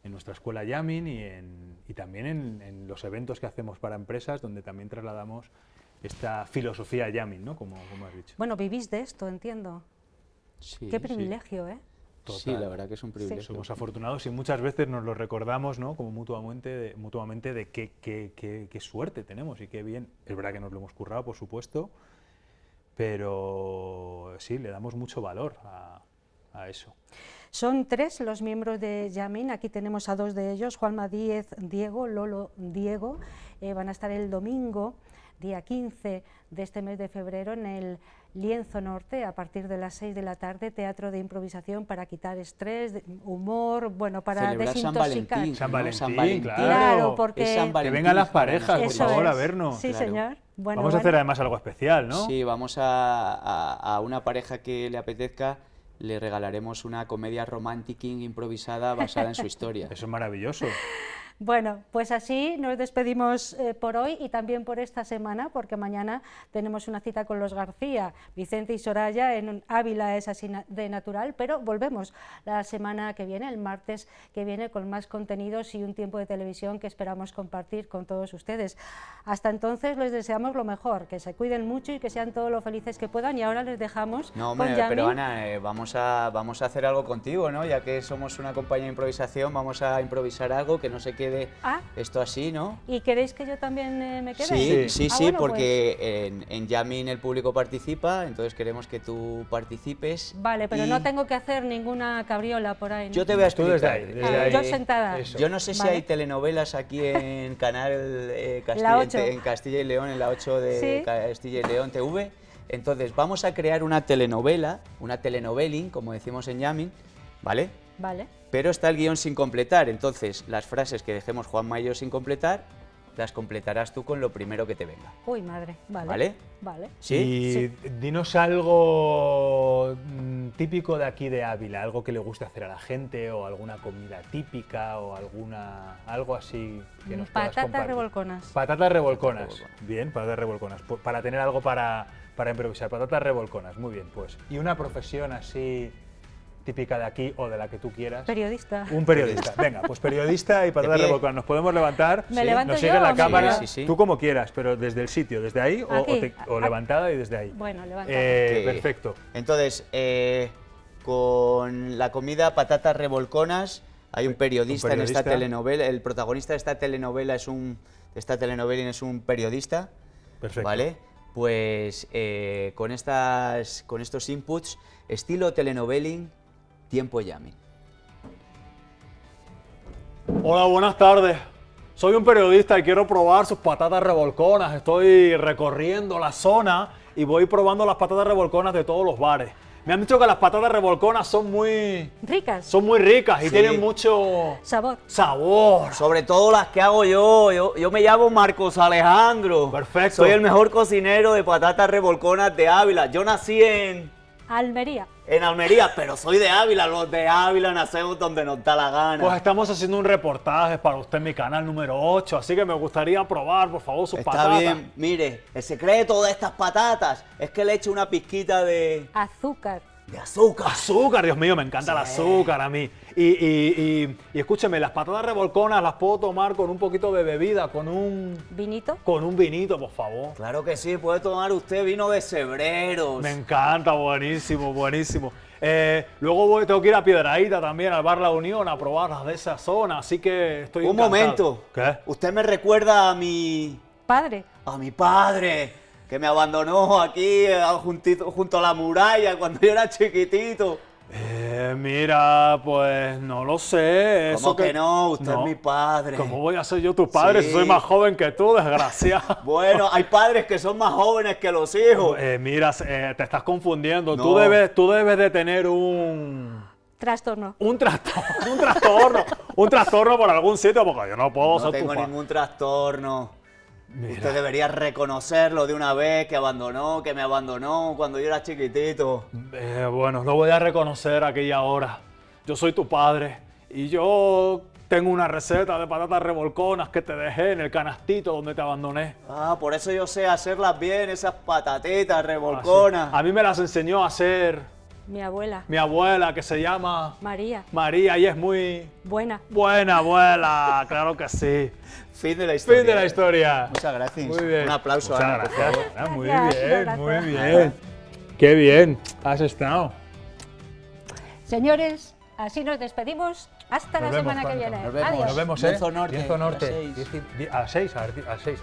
jamming y también en los eventos que hacemos para empresas, donde también trasladamos esta filosofía jamming, ¿no? Como has dicho. Bueno, vivís de esto, entiendo. Sí, Qué privilegio, ¿eh? Sí, la verdad que es un privilegio. Somos afortunados y muchas veces nos lo recordamos, ¿no? Como mutuamente de qué suerte tenemos y qué bien. Es verdad que nos lo hemos currado, por supuesto, pero sí, le damos mucho valor a eso. Son 3 los miembros de Jamming, aquí tenemos a 2 de ellos, Juanma Díez Diego, Lolo Diego, van a estar el domingo, día 15 de este mes de febrero, en el Lienzo Norte, a partir de las 6 de la tarde, teatro de improvisación para quitar estrés, humor, bueno, para Celebrar San desintoxicar. Valentín, San ¿no? Valentín, Claro, porque... Es San Que Valentín vengan las para parejas, por Eso favor, a es. vernos. Sí, Claro. señor. Bueno, Vamos a hacer además algo especial, ¿no? Sí, vamos a una pareja que le apetezca, le regalaremos una comedia romantic improvisada basada en su historia. Eso es maravilloso. Bueno, pues así nos despedimos por hoy y también por esta semana, porque mañana tenemos una cita con los García, Vicente y Soraya, en Ávila es así de natural, pero volvemos la semana que viene, el martes que viene, con más contenidos y un tiempo de televisión que esperamos compartir con todos ustedes. Hasta entonces les deseamos lo mejor, que se cuiden mucho y que sean todo lo felices que puedan, y ahora les dejamos No, con hombre, Yami. pero Ana, vamos a hacer algo contigo, ¿no? Ya que somos una compañía de improvisación, vamos a improvisar algo que no se quede esto así, ¿no? ¿Y queréis que yo también me quede? Sí, Bueno, porque en Jamming el público participa, entonces queremos que tú participes. Vale, pero y no tengo que hacer ninguna cabriola por ahí, ¿no? Yo te voy a Tú explicar. desde ahí. Yo sentada. Eso. Yo no sé si Vale. hay telenovelas aquí en Canal La 8. en Castilla y León, en la 8 de Sí. Castilla y León TV. Entonces vamos a crear una telenovela, una telenoveling, como decimos en Jamming, ¿vale? Vale. Pero está el guión sin completar, entonces las frases que dejemos Juanma y yo sin completar, las completarás tú con lo primero que te venga. Uy, madre. Vale. ¿Vale? Vale. ¿Sí? Y dinos algo típico de aquí de Ávila, algo que le guste hacer a la gente, o alguna comida típica, o algo así que nos puedas Patatas compartir. revolconas. Patatas revolconas. revolconas. Bien, patatas revolconas. Para tener algo para improvisar. Patatas revolconas, muy bien, pues. Y una profesión así típica de aquí o de la que tú quieras. Periodista. Un periodista. Venga, pues periodista y patatas pie. revolconas. Nos podemos levantar. ¿Me levanto nos yo sigue o la me cámara. quedo? Sí, sí. Tú como quieras, pero desde el sitio, desde ahí Aquí. o levantada y desde ahí. Bueno, levantada. Perfecto. Entonces, con la comida patatas revolconas, hay un periodista, en esta periodista. telenovela. El protagonista de esta telenovela es un periodista, Perfecto. ¿vale? pues con estos inputs, estilo telenoveling, tiempo llamen. Hola, buenas tardes. Soy un periodista y quiero probar sus patatas revolconas. Estoy recorriendo la zona y voy probando las patatas revolconas de todos los bares. Me han dicho que las patatas revolconas son muy Ricas. ricas y Sí. tienen mucho Sabor. sabor. Sobre todo las que hago yo me llamo Marcos Alejandro. Perfecto. Soy el mejor cocinero de patatas revolconas de Ávila. Yo nací en Almería. Almería, pero soy de Ávila. Los de Ávila nacemos donde nos da la gana. Pues estamos haciendo un reportaje para usted en mi canal número 8, así que me gustaría probar, por favor, sus Está patatas. bien, mire, el secreto de estas patatas es que le eche una pizquita de Azúcar. azúcar. Azúcar, Dios mío, me encanta el azúcar a mí. Y escúcheme, las patatas revolconas las puedo tomar con un poquito de bebida, con un Vinito. vinito, por favor. Claro que sí, puede tomar usted vino de Cebreros. Me encanta, buenísimo, buenísimo. Luego tengo que ir a Piedrahíta también, al Bar La Unión, a probar las de esa zona, así que estoy Un encantado. momento. ¿Qué? Usted me recuerda a mi Padre. padre, que me abandonó aquí junto a la muralla cuando yo era chiquitito. Mira, pues no lo sé. ¿Cómo eso que no? Usted es mi padre. ¿Cómo voy a ser yo tu padre Sí. si soy más joven que tú, desgraciado? Bueno, hay padres que son más jóvenes que los hijos. Mira, te estás confundiendo. No. Tú debes de tener un Trastorno. trastorno por algún sitio, porque yo no puedo No ser tu tengo padre. ningún trastorno. Mira. Usted debería reconocerlo de una vez, que me abandonó cuando yo era chiquitito. Bueno, lo voy a reconocer aquí y ahora. Yo soy tu padre y yo tengo una receta de patatas revolconas que te dejé en el canastito donde te abandoné. Ah, por eso yo sé hacerlas bien, esas patatitas revolconas. A mí me las enseñó a hacer Mi abuela. mi abuela, que se llama María. María, y es muy Buena. buena abuela, claro que sí. Fin de la historia. Fin de la historia. Muchas gracias. Muy bien. Un aplauso, Muchas Ana, por gracias, favor. Ana, muy Gracias, bien, gracias. muy bien. Qué bien has estado. Señores, así nos despedimos. Hasta la semana que viene. Nos vemos. Adiós. Nos vemos, Lienzo Lienzo Norte. Norte, Lienzo Norte. a las 6. A las 6.